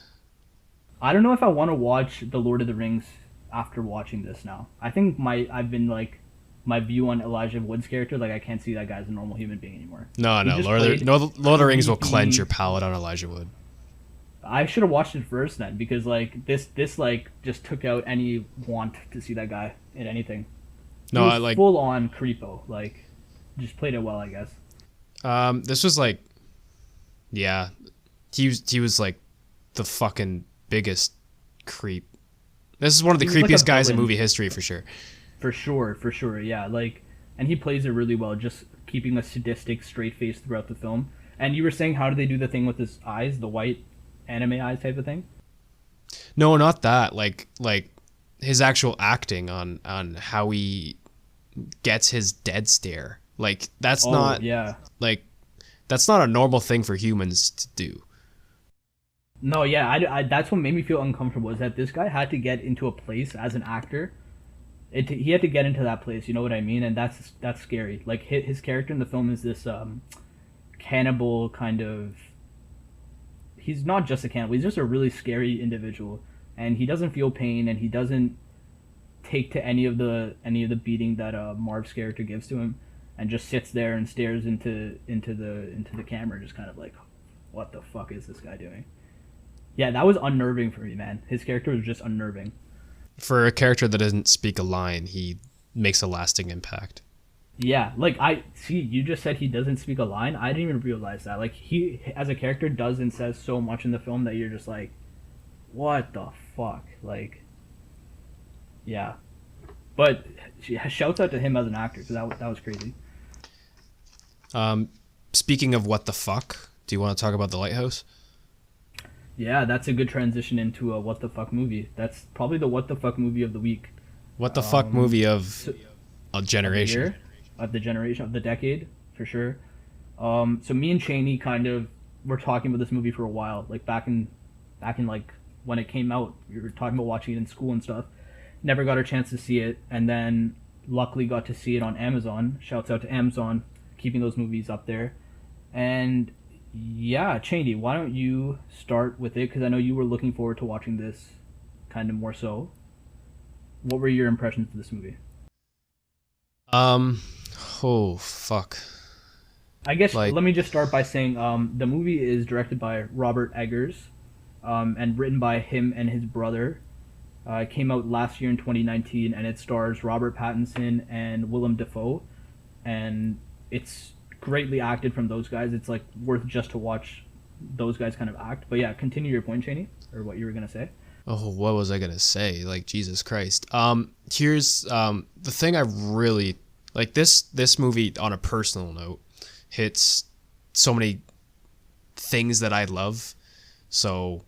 I don't know if I want to watch The Lord of the Rings after watching this now. I think my view on Elijah Wood's character, like I can't see that guy as a normal human being anymore. No, Lord of the Rings will cleanse your palate on Elijah Wood. I should have watched it first then, because like this like just took out any want to see that guy in anything. No, I like full on creepo, like just played it well, I guess. This was like, yeah, he was like the fucking biggest creep. This is one of the creepiest like guys in movie history for sure. For sure, yeah. Like, and he plays it really well, just keeping a sadistic, straight face throughout the film. And you were saying, how do they do the thing with his eyes, the white anime eyes type of thing? No, not that. Like his actual acting on how he gets his dead stare. Like that's not a normal thing for humans to do. No, yeah, I that's what made me feel uncomfortable, is that this guy had to get into a place as an actor. He had to get into that place, you know what I mean? And that's scary. Like his character in the film is this cannibal kind of. He's not just a cannibal. He's just a really scary individual, and he doesn't feel pain, and he doesn't take to any of the beating that Marv's character gives to him, and just sits there and stares into the camera, just kind of like, what the fuck is this guy doing? Yeah, that was unnerving for me, man. His character was just unnerving. For a character that doesn't speak a line, he makes a lasting impact. Yeah, like you just said he doesn't speak a line. I didn't even realize that. Like he, as a character, does and says so much in the film that you're just like, what the fuck? Like, yeah. But shouts out to him as an actor, because that was crazy. Speaking of what the fuck, do you want to talk about The Lighthouse? Yeah, that's a good transition into a what the fuck movie. That's probably the what the fuck movie of the week. What the fuck movie of a generation. Of the generation, of the decade, for sure. So me and Cheney kind of were talking about this movie for a while, like back in like when it came out. We were talking about watching it in school and stuff. Never got a chance to see it, and then luckily got to see it on Amazon. Shouts out to Amazon, keeping those movies up there. And yeah, Cheney, why don't you start with it? Because I know you were looking forward to watching this kind of more so. What were your impressions of this movie? Oh, fuck. I guess let me just start by saying the movie is directed by Robert Eggers and written by him and his brother. It came out last year in 2019, and it stars Robert Pattinson and Willem Dafoe. And it's greatly acted from those guys. It's like worth just to watch those guys kind of act. But yeah, continue your point, Cheney, or what you were going to say. Oh, what was I going to say? Like, Jesus Christ. Here's the thing I really like. This movie, on a personal note, hits so many things that I love. So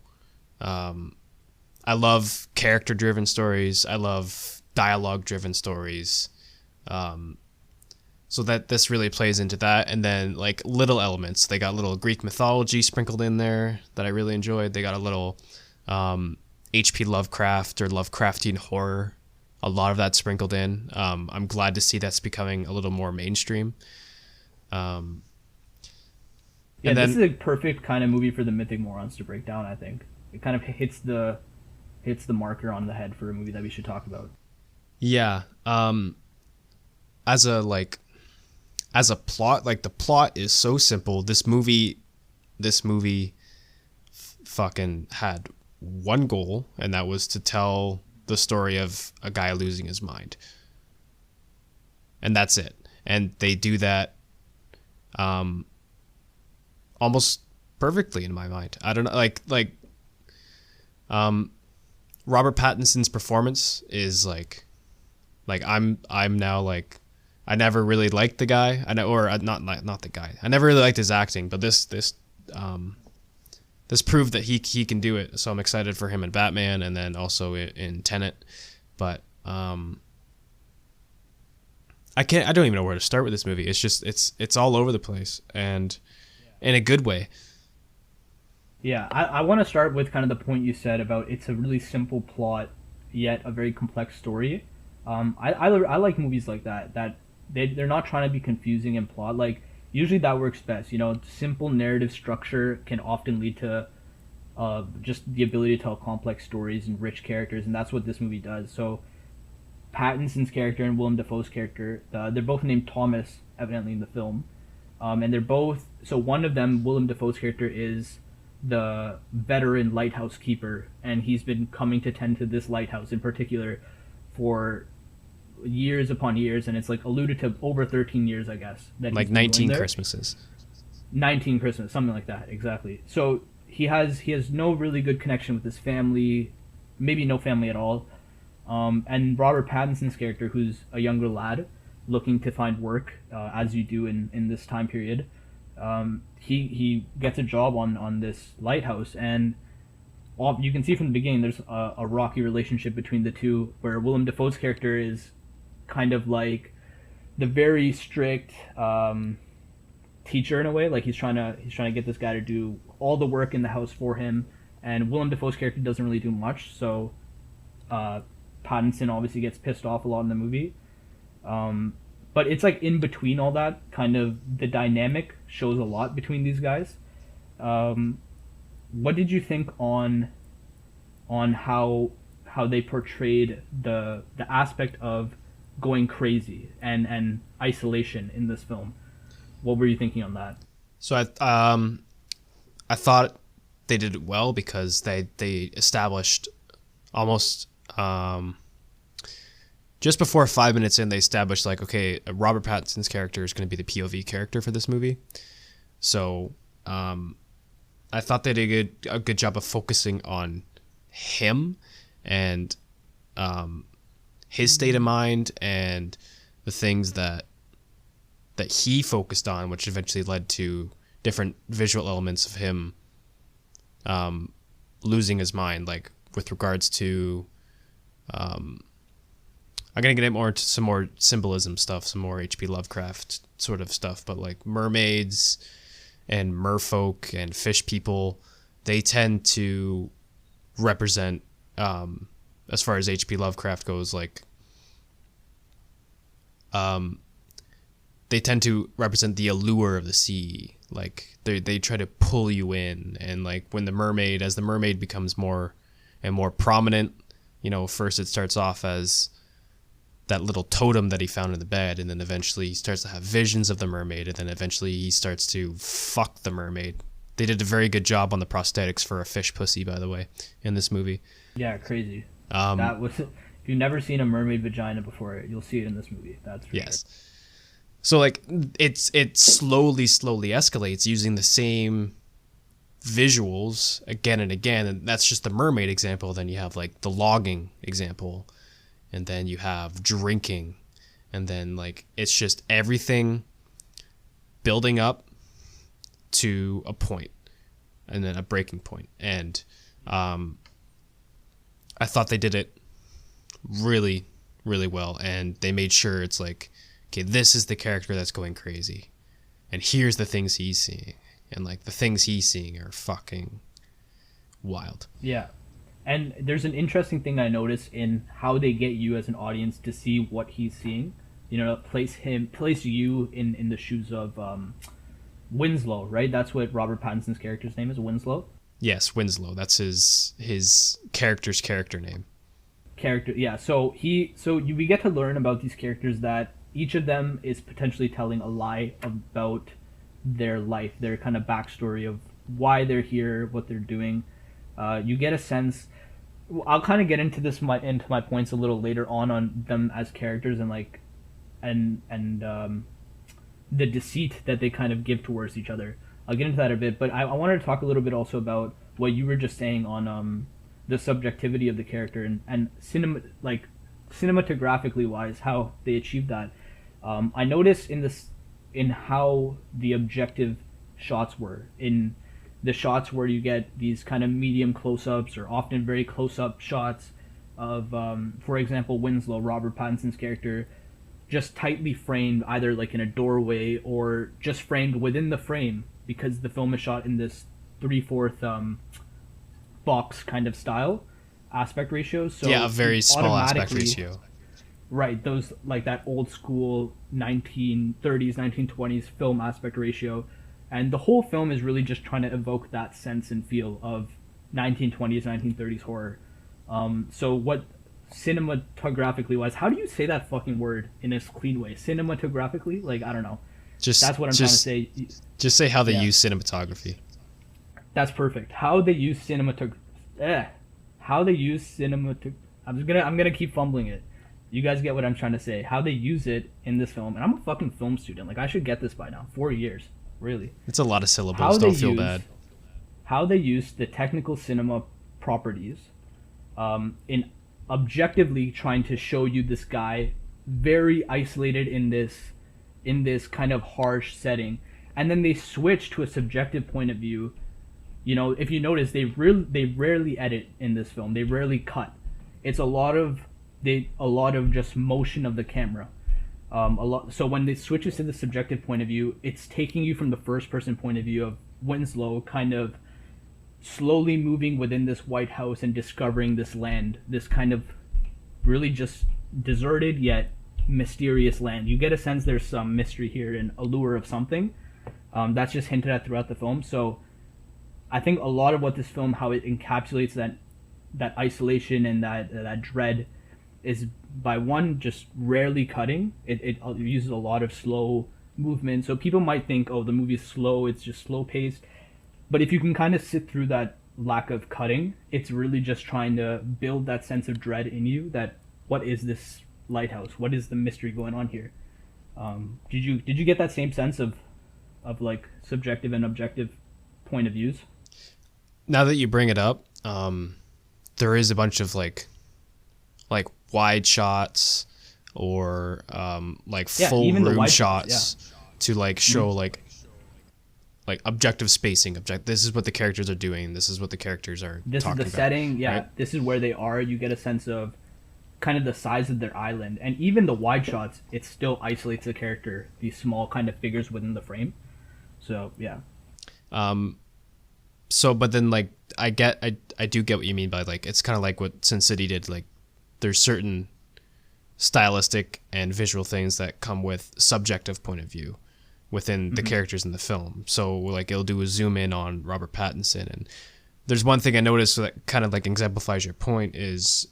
I love character-driven stories. I love dialogue-driven stories. So that this really plays into that. And then like little elements. They got little Greek mythology sprinkled in there that I really enjoyed. They got a little H.P. Lovecraft or Lovecraftian horror. A lot of that sprinkled in. I'm glad to see that's becoming a little more mainstream. Yeah, this is a perfect kind of movie for the Mythic Morons to break down, I think. It kind of hits the marker on the head for a movie that we should talk about. Yeah. As a plot, like the plot is so simple. This movie fucking had one goal, and that was to tell the story of a guy losing his mind. And that's it. And they do that almost perfectly in my mind. I don't know, like Robert Pattinson's performance is like I'm now like, I never really liked the guy. Not the guy. I never really liked his acting, but this this proved that he can do it. So I'm excited for him in Batman, and then also in Tenet. But I don't even know where to start with this movie. It's just it's all over the place, and in a good way. Yeah, I want to start with kind of the point you said about it's a really simple plot, yet a very complex story. I like movies like that they're not trying to be confusing in plot. Like, usually that works best. You know, simple narrative structure can often lead to just the ability to tell complex stories and rich characters, and that's what this movie does. So Pattinson's character and Willem Dafoe's character, they're both named Thomas, evidently, in the film. And they're both... So one of them, Willem Dafoe's character, is the veteran lighthouse keeper, and he's been coming to tend to this lighthouse in particular for years upon years, and it's like alluded to over 13 years, I guess. That like 19 Christmases. 19 Christmas, something like that, exactly. So he has no really good connection with his family, maybe no family at all. And Robert Pattinson's character, who's a younger lad looking to find work, as you do in this time period, he gets a job on this lighthouse, and you can see from the beginning there's a rocky relationship between the two, where Willem Dafoe's character is kind of like the very strict teacher in a way. Like, he's trying to get this guy to do all the work in the house for him, and Willem Dafoe's character doesn't really do much, so Pattinson obviously gets pissed off a lot in the movie. But it's like in between all that, kind of the dynamic shows a lot between these guys. What did you think on how they portrayed the aspect of going crazy and isolation in this film? What were you thinking on that? So I thought they did it well, because they established almost just before 5 minutes in, they established, like, okay, Robert Pattinson's character is going to be the POV character for this movie. So I thought they did a good job of focusing on him and his state of mind and the things that he focused on, which eventually led to different visual elements of him losing his mind, like with regards to I'm going to get more into some more symbolism stuff, some more H.P. Lovecraft sort of stuff, but like mermaids and merfolk and fish people, they tend to represent, as far as H.P. Lovecraft goes, like, they tend to represent the allure of the sea. Like, they try to pull you in, and like when as the mermaid becomes more and more prominent, you know, first it starts off as that little totem that he found in the bed, and then eventually he starts to have visions of the mermaid, and then eventually he starts to fuck the mermaid. They did a very good job on the prosthetics for a fish pussy, by the way, in this movie. Yeah, crazy. That was, if you've never seen a mermaid vagina before, you'll see it in this movie. That's for yes. Sure. So like it slowly escalates using the same visuals again and again, and that's just the mermaid example. Then you have like the logging example, and then you have drinking, and then like it's just everything building up to a point and then a breaking point. And I thought they did it really, really well, and they made sure it's like, okay, this is the character that's going crazy, and here's the things he's seeing, and like the things he's seeing are fucking wild. Yeah. And there's an interesting thing I noticed in how they get you as an audience to see what he's seeing. You know, place you in the shoes of Winslow, right? That's what Robert Pattinson's character's name is, Winslow. Yes, Winslow. That's his character's character name. Yeah. So we get to learn about these characters, that each of them is potentially telling a lie about their life, their kind of backstory of why they're here, what they're doing. You get a sense. I'll kind of get into into my points a little later on them as characters, and like, and the deceit that they kind of give towards each other. I'll get into that a bit, but I wanted to talk a little bit also about what you were just saying on the subjectivity of the character and cinematographically wise, how they achieved that. I noticed in how the objective shots were in the shots where you get these kind of medium close-ups or often very close-up shots of, for example, Winslow, Robert Pattinson's character, just tightly framed either like in a doorway or just framed within the frame, because the film is shot in this 3/4 box kind of style aspect ratio. So yeah, a very small aspect ratio. Right, those like that old school 1930s, 1920s film aspect ratio. And the whole film is really just trying to evoke that sense and feel of 1920s, 1930s horror. So what cinematographically wise, how do you say that fucking word in a clean way? Cinematographically? Like, I don't know. That's what I'm trying to say. Just say how they use cinematography. That's perfect. How they use I'm gonna keep fumbling it. You guys get what I'm trying to say. How they use it in this film. And I'm a fucking film student. Like, I should get this by now. 4 years. Really. It's a lot of syllables. Don't feel bad. How they use the technical cinema properties in objectively trying to show you this guy very isolated in this kind of harsh setting, and then they switch to a subjective point of view. You know, if you notice, they rarely edit in this film. They rarely cut. It's a lot of just motion of the camera. So when it switches to the subjective point of view, it's taking you from the first person point of view of Winslow kind of slowly moving within this White House and discovering this land, this kind of really just deserted yet mysterious land. You get a sense there's some mystery here and allure of something. That's just hinted at throughout the film. So I think a lot of what this film, how it encapsulates that isolation and that dread, is by one, just rarely cutting. It uses a lot of slow movement. So people might think, oh, the movie's slow, it's just slow paced. But if you can kind of sit through that lack of cutting, it's really just trying to build that sense of dread in you, that what is this lighthouse? What is the mystery going on here? Did you get that same sense of like subjective and objective point of views? Now that you bring it up, there is a bunch of like wide shots or full room shots to like show like objective spacing. This is what the characters are doing. This is what the characters are. This is the setting. Yeah, right? This is where they are. You get a sense of kind of the size of their island, and even the wide shots, it still isolates the character. These small kind of figures within the frame. So yeah. But then like I do get what you mean by like it's kind of like what Sin City did. Like there's certain stylistic and visual things that come with subjective point of view within the characters in the film. So like it'll do a zoom in on Robert Pattinson, and there's one thing I noticed that kind of like exemplifies your point is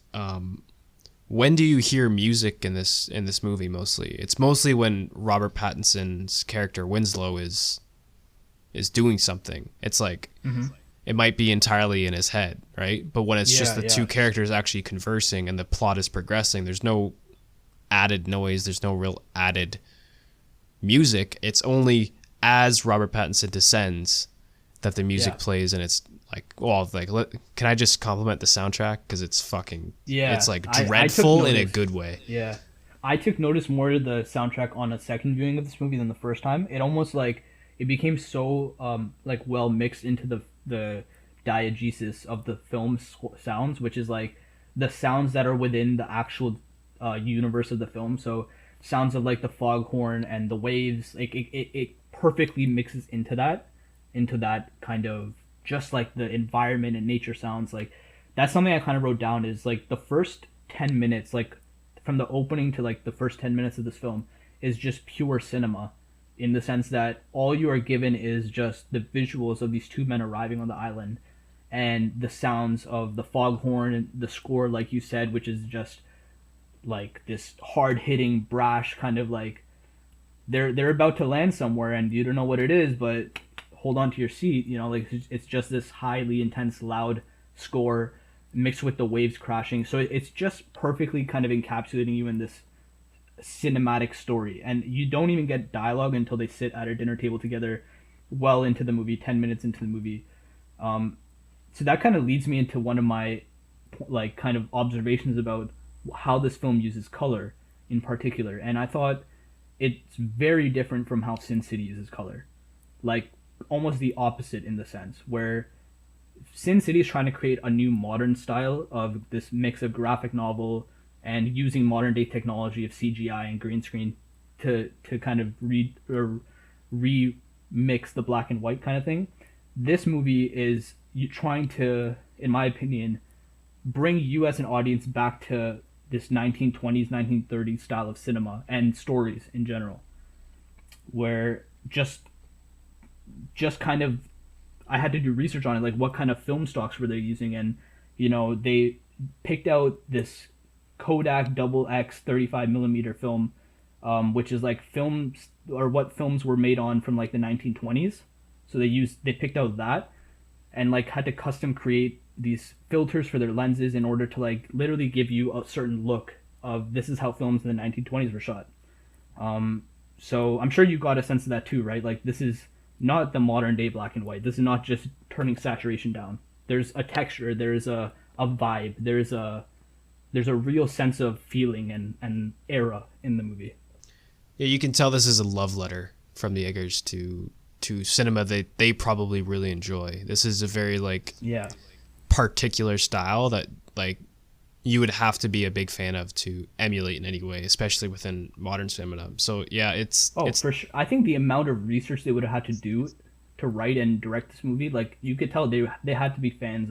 when do you hear music in this movie? Mostly it's mostly when Robert Pattinson's character Winslow is doing something. It's like it might be entirely in his head, right? But when it's just the two characters actually conversing and the plot is progressing, there's no added noise, there's no real added music. It's only as Robert Pattinson descends that the music plays, and it's like, well, like, can I just compliment the soundtrack, because it's fucking it's like dreadful in a good way. Yeah, I took notice more of the soundtrack on a second viewing of this movie than the first time. It almost like it became so like well mixed into the diegesis of the film sounds, which is like the sounds that are within the actual universe of the film. So sounds of like the foghorn and the waves, like it perfectly mixes into that kind of just like the environment and nature sounds. Like that's something I kind of wrote down, is like the first 10 minutes, like from the opening to like the first 10 minutes of this film is just pure cinema, in the sense that all you are given is just the visuals of these two men arriving on the island and the sounds of the foghorn and the score, like you said, which is just like this hard-hitting, brash kind of like they're about to land somewhere and you don't know what it is, but hold on to your seat, you know, like it's just this highly intense, loud score mixed with the waves crashing. So it's just perfectly kind of encapsulating you in this cinematic story, and you don't even get dialogue until they sit at a dinner table together well into the movie, 10 minutes into the movie. So that kind of leads me into one of my like kind of observations about how this film uses color in particular, and I thought it's very different from how Sin City uses color. Like almost the opposite in the sense where Sin City is trying to create a new modern style of this mix of graphic novel and using modern day technology of CGI and green screen to kind of remix the black and white kind of thing. This movie is trying to, in my opinion, bring you as an audience back to this 1920s, 1930s style of cinema and stories in general, where just kind of, I had to do research on it, like what kind of film stocks were they using, and they picked out this Kodak double X 35 millimeter film, which is like films or what films were made on from like the 1920s. So they picked out that and like had to custom create these filters for their lenses in order to like literally give you a certain look of this is how films in the 1920s were shot. So I'm sure you got a sense of that too, right? Like this is not the modern day black and white. This is not just turning saturation down. There's a texture, there's a vibe, there's a real sense of feeling and era in the movie. Yeah, you can tell this is a love letter from the Eggers to cinema that they probably really enjoy. This is a very particular style that like you would have to be a big fan of to emulate in any way, especially within modern cinema. So yeah, it's for sure. I think the amount of research they would have had to do to write and direct this movie, like you could tell they had to be fans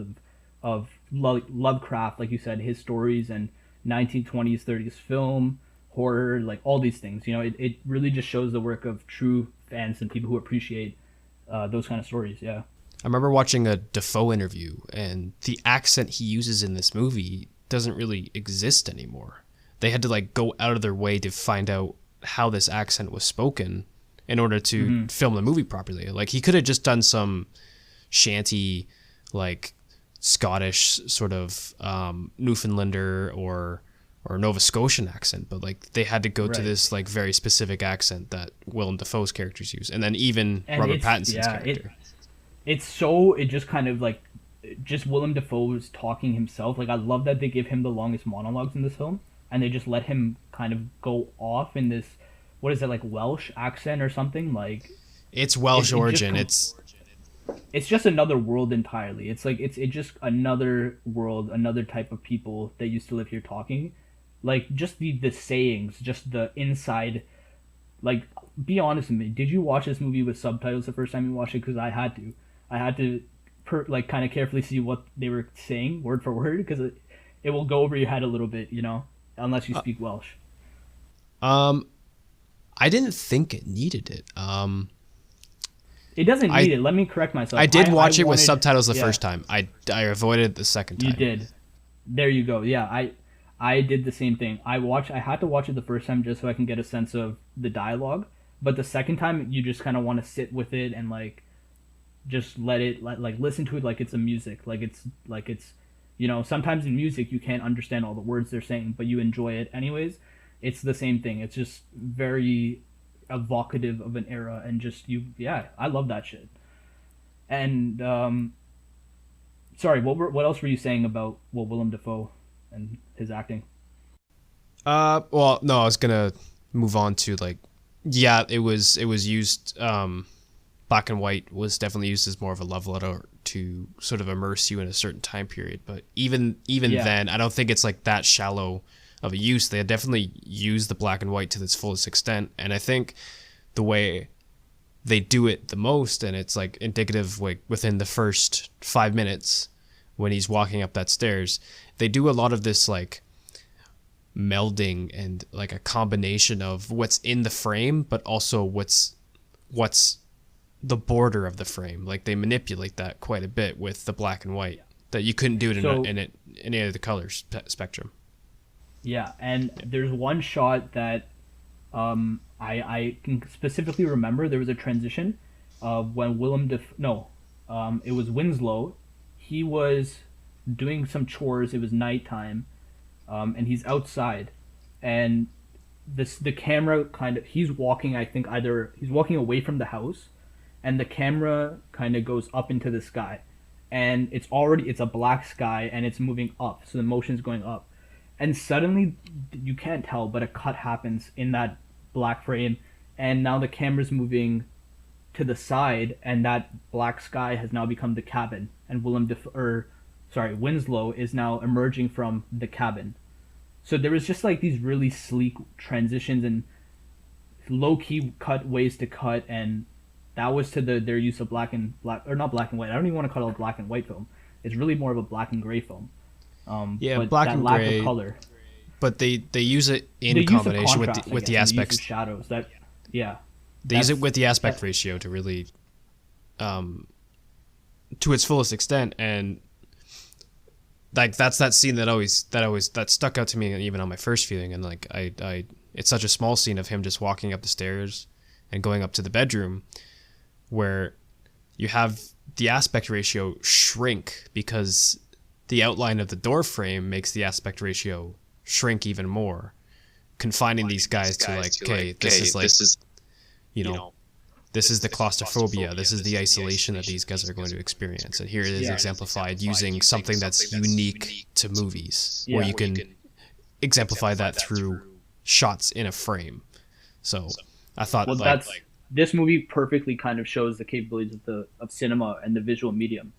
of Lovecraft, like you said, his stories and 1920s 30s film, horror, like all these things. It really just shows the work of true fans and people who appreciate those kind of stories. Yeah, I remember watching a Defoe interview, and the accent he uses in this movie doesn't really exist anymore. They had to like go out of their way to find out how this accent was spoken in order to film the movie properly. Like he could have just done some shanty, like Scottish sort of Newfoundlander or Nova Scotian accent, but like they had to go to this like very specific accent that Willem Dafoe's characters use, and then even Robert Pattinson's character. It just kind of like just Willem Dafoe's talking himself. Like I love that they give him the longest monologues in this film, and they just let him kind of go off in this, what is it, like Welsh accent or something? Like it's Welsh origin. It's just another world entirely. It's like it's just another world, another type of people that used to live here talking. Like just the sayings, just the inside. Like, be honest with me. Did you watch this movie with subtitles the first time you watched it? Because I had to, kind of carefully see what they were saying word for word, because it will go over your head a little bit, unless you speak Welsh. I didn't think it needed it. It doesn't need it. Let me correct myself. I did watch it with subtitles the first time. I avoided it the second time. You did. There you go. Yeah, I did the same thing. I had to watch it the first time just so I can get a sense of the dialogue. But the second time, you just kind of want to sit with it and like just listen to it like it's a music. Like it's sometimes in music you can't understand all the words they're saying, but you enjoy it anyways. It's the same thing. It's just very evocative of an era, and just I love that shit. And sorry, what else were you saying about Willem Dafoe and his acting? Well, no, I was gonna move on to like, it was used. Black and white was definitely used as more of a love letter to sort of immerse you in a certain time period. But even then, I don't think it's like that shallow of a use. They definitely use the black and white to its fullest extent, and I think the way they do it the most, and it's like indicative, like within the first 5 minutes when he's walking up that stairs, they do a lot of this like melding and like a combination of what's in the frame, but also what's the border of the frame. Like they manipulate that quite a bit with the black and white that you couldn't do it in any of the colors spectrum. Yeah, and there's one shot that I can specifically remember. There was a transition when it was Winslow. He was doing some chores. It was nighttime, and he's outside, and the camera he's walking. I think either he's walking away from the house, and the camera kind of goes up into the sky, and it's a black sky, and it's moving up, so the motion's going up. And suddenly, you can't tell, but a cut happens in that black frame, and now the camera's moving to the side, and that black sky has now become the cabin, and Winslow is now emerging from the cabin. So there was just like these really sleek transitions and low key cut ways to cut, and that was to their use of black, or not black and white. I don't even want to call it a black and white film. It's really more of a black and gray film. Yeah, but black that and lack gray. of color. But they use it in The use of combination contrast, with I the guess, and aspects. use of shadows. That yeah. They use it That's- with the aspect that- ratio to really, to its fullest extent, and like that's that scene that stuck out to me even on my first viewing, and like I it's such a small scene of him just walking up the stairs and going up to the bedroom, where you have the aspect ratio shrink because the outline of the door frame makes the aspect ratio shrink even more, confining these guys to like, okay, this is like, you know, this is the claustrophobia, this is the isolation that these guys are going to experience, and here it is exemplified using something that's unique to movies, where you can exemplify that through shots in a frame. So I thought, well, like, this movie perfectly kind of shows the capabilities of cinema and the visual medium,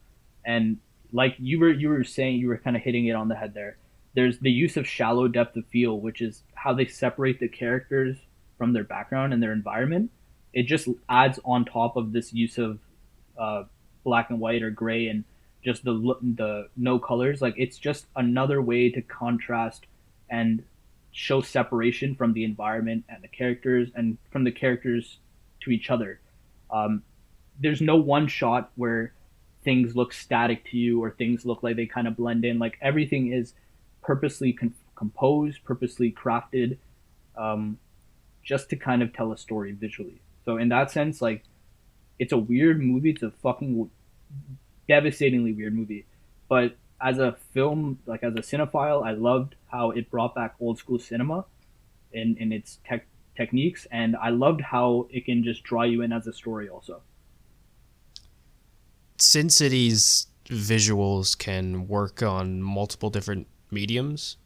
and like you were saying, you were kind of hitting it on the head there. There's the use of shallow depth of field, which is how they separate the characters from their background and their environment. It just adds on top of this use of black and white or gray and just the no colors. Like, it's just another way to contrast and show separation from the environment and the characters, and from the characters to each other. There's no one shot where things look static to you or things look like they kind of blend in. Like, everything is purposely composed, purposely crafted, just to kind of tell a story visually. So in that sense, like, it's a weird movie. It's a fucking devastatingly weird movie. But as a film, like as a cinephile, I loved how it brought back old school cinema in its techniques, and I loved how it can just draw you in as a story also. Sin City's visuals can work on multiple different mediums,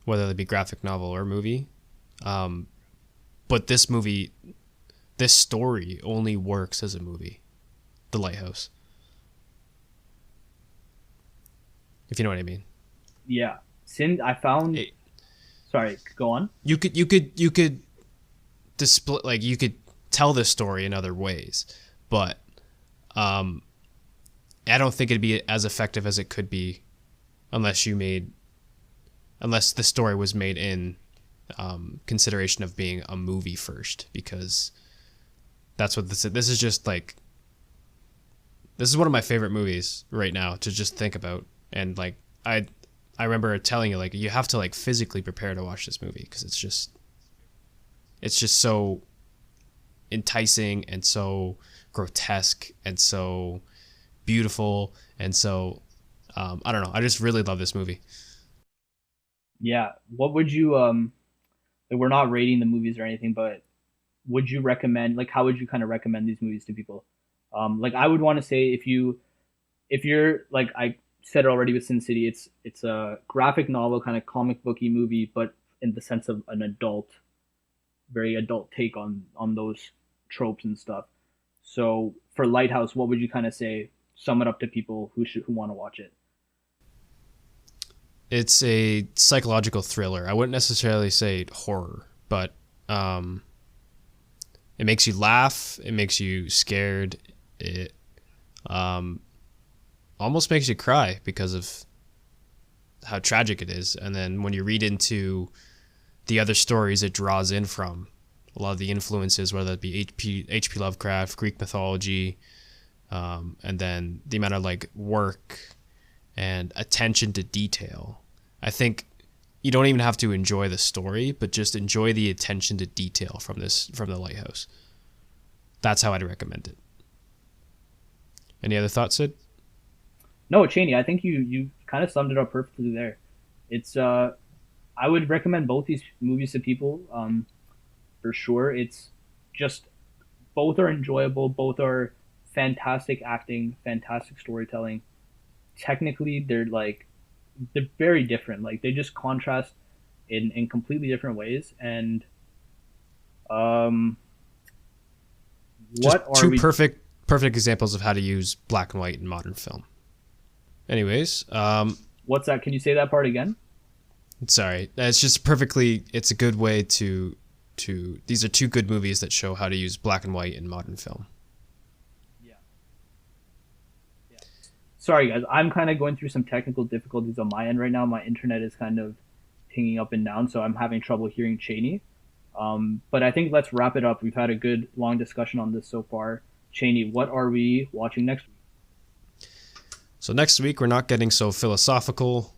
whether they be graphic novel or movie. But this story only works as a movie, The Lighthouse. If you know what I mean. Yeah. I found. Sorry, go on. You could display, like, you could tell this story in other ways, but I don't think it'd be as effective as it could be unless the story was made in consideration of being a movie first, because that's what this is. Just like, this is one of my favorite movies right now to just think about. And like, I remember telling you, like, you have to like physically prepare to watch this movie, because it's just so enticing and so grotesque and so beautiful, and so I don't know, I just really love this movie. Yeah. What would you like, we're not rating the movies or anything, but would you recommend, like, how would you kind of recommend these movies to people? Like, I would want to say, if you're like, I said it already with Sin City, it's a graphic novel kind of comic booky movie, but in the sense of an very adult take on those tropes and stuff. So for Lighthouse, what would you kind of say, sum it up to people who want to watch it? It's a psychological thriller. I wouldn't necessarily say horror, but it makes you laugh, it makes you scared, it almost makes you cry because of how tragic it is. And then when you read into the other stories it draws in from, a lot of the influences, whether it be H.P. Lovecraft, Greek mythology, and then the amount of like work and attention to detail. I think you don't even have to enjoy the story, but just enjoy the attention to detail from The Lighthouse. That's how I'd recommend it. Any other thoughts, Sid? No, Cheney, I think you kind of summed it up perfectly there. It's I would recommend both these movies to people, for sure. It's just, both are enjoyable, both are fantastic acting, fantastic storytelling. Technically, they're very different. Like, they just contrast in completely different ways. And Just What are two we? perfect examples of how to use black and white in modern film. Anyways, What's that? Can you say that part again? sorry, it's just perfectly. It's a good way to. These are two good movies that show how to use black and white in modern film. Yeah. Yeah. Sorry, guys. I'm kind of going through some technical difficulties on my end right now. My internet is kind of pinging up and down, so I'm having trouble hearing Cheney. But I think let's wrap it up. We've had a good long discussion on this so far. Cheney, what are we watching next week? So next week we're not getting so philosophical.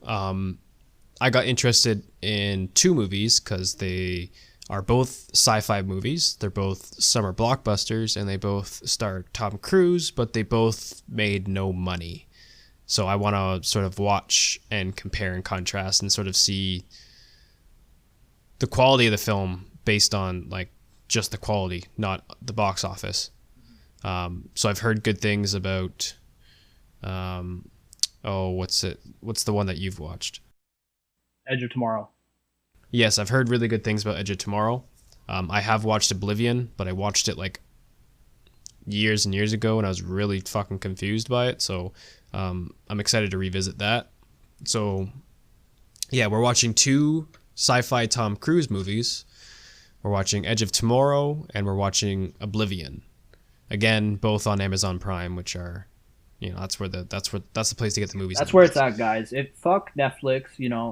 I got interested in two movies because they are both sci-fi movies. They're both summer blockbusters, and they both star Tom Cruise, but they both made no money. So I want to sort of watch and compare and contrast and sort of see the quality of the film based on like just the quality, not the box office. So I've heard good things about, what's the one that you've watched? Edge of Tomorrow. Yes, I've heard really good things about Edge of Tomorrow. I have watched Oblivion, but I watched it like years and years ago, and I was really fucking confused by it. So I'm excited to revisit that. So yeah, we're watching two sci-fi Tom Cruise movies. We're watching Edge of Tomorrow, and we're watching Oblivion. Again, both on Amazon Prime, which are, that's the place to get the movies. That's where it's at, guys. Fuck Netflix,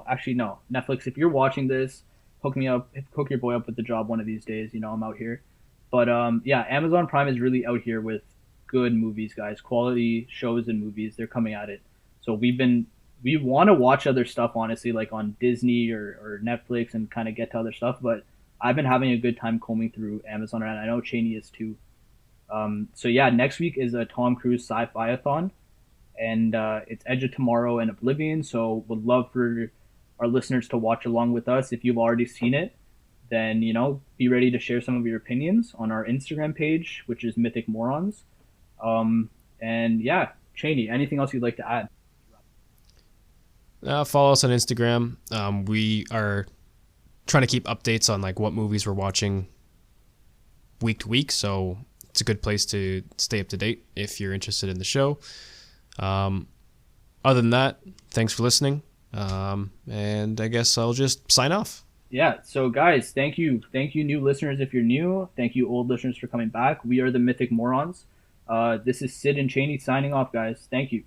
actually no. Netflix, if you're watching this, hook me up, hook your boy up with the job one of these days, I'm out here. But yeah, Amazon Prime is really out here with good movies, guys. Quality shows and movies, they're coming at it. So we want to watch other stuff, honestly, like on Disney or Netflix, and kind of get to other stuff, but I've been having a good time combing through Amazon, and I know Cheney is too. So yeah, next week is a Tom Cruise sci-fi-a-thon, and it's Edge of Tomorrow and Oblivion. So would love for our listeners to watch along with us. If you've already seen it, then be ready to share some of your opinions on our Instagram page, which is Mythic Morons. And yeah, Cheney, anything else you'd like to add? Follow us on Instagram. We are trying to keep updates on like what movies we're watching week to week, so it's a good place to stay up to date if you're interested in the show. Other than that, thanks for listening, and I guess I'll just sign off. Yeah, so guys, thank you new listeners if you're new. Thank you old listeners for coming back. We are the Mythic Morons. This is Sid and Cheney signing off, guys. Thank you.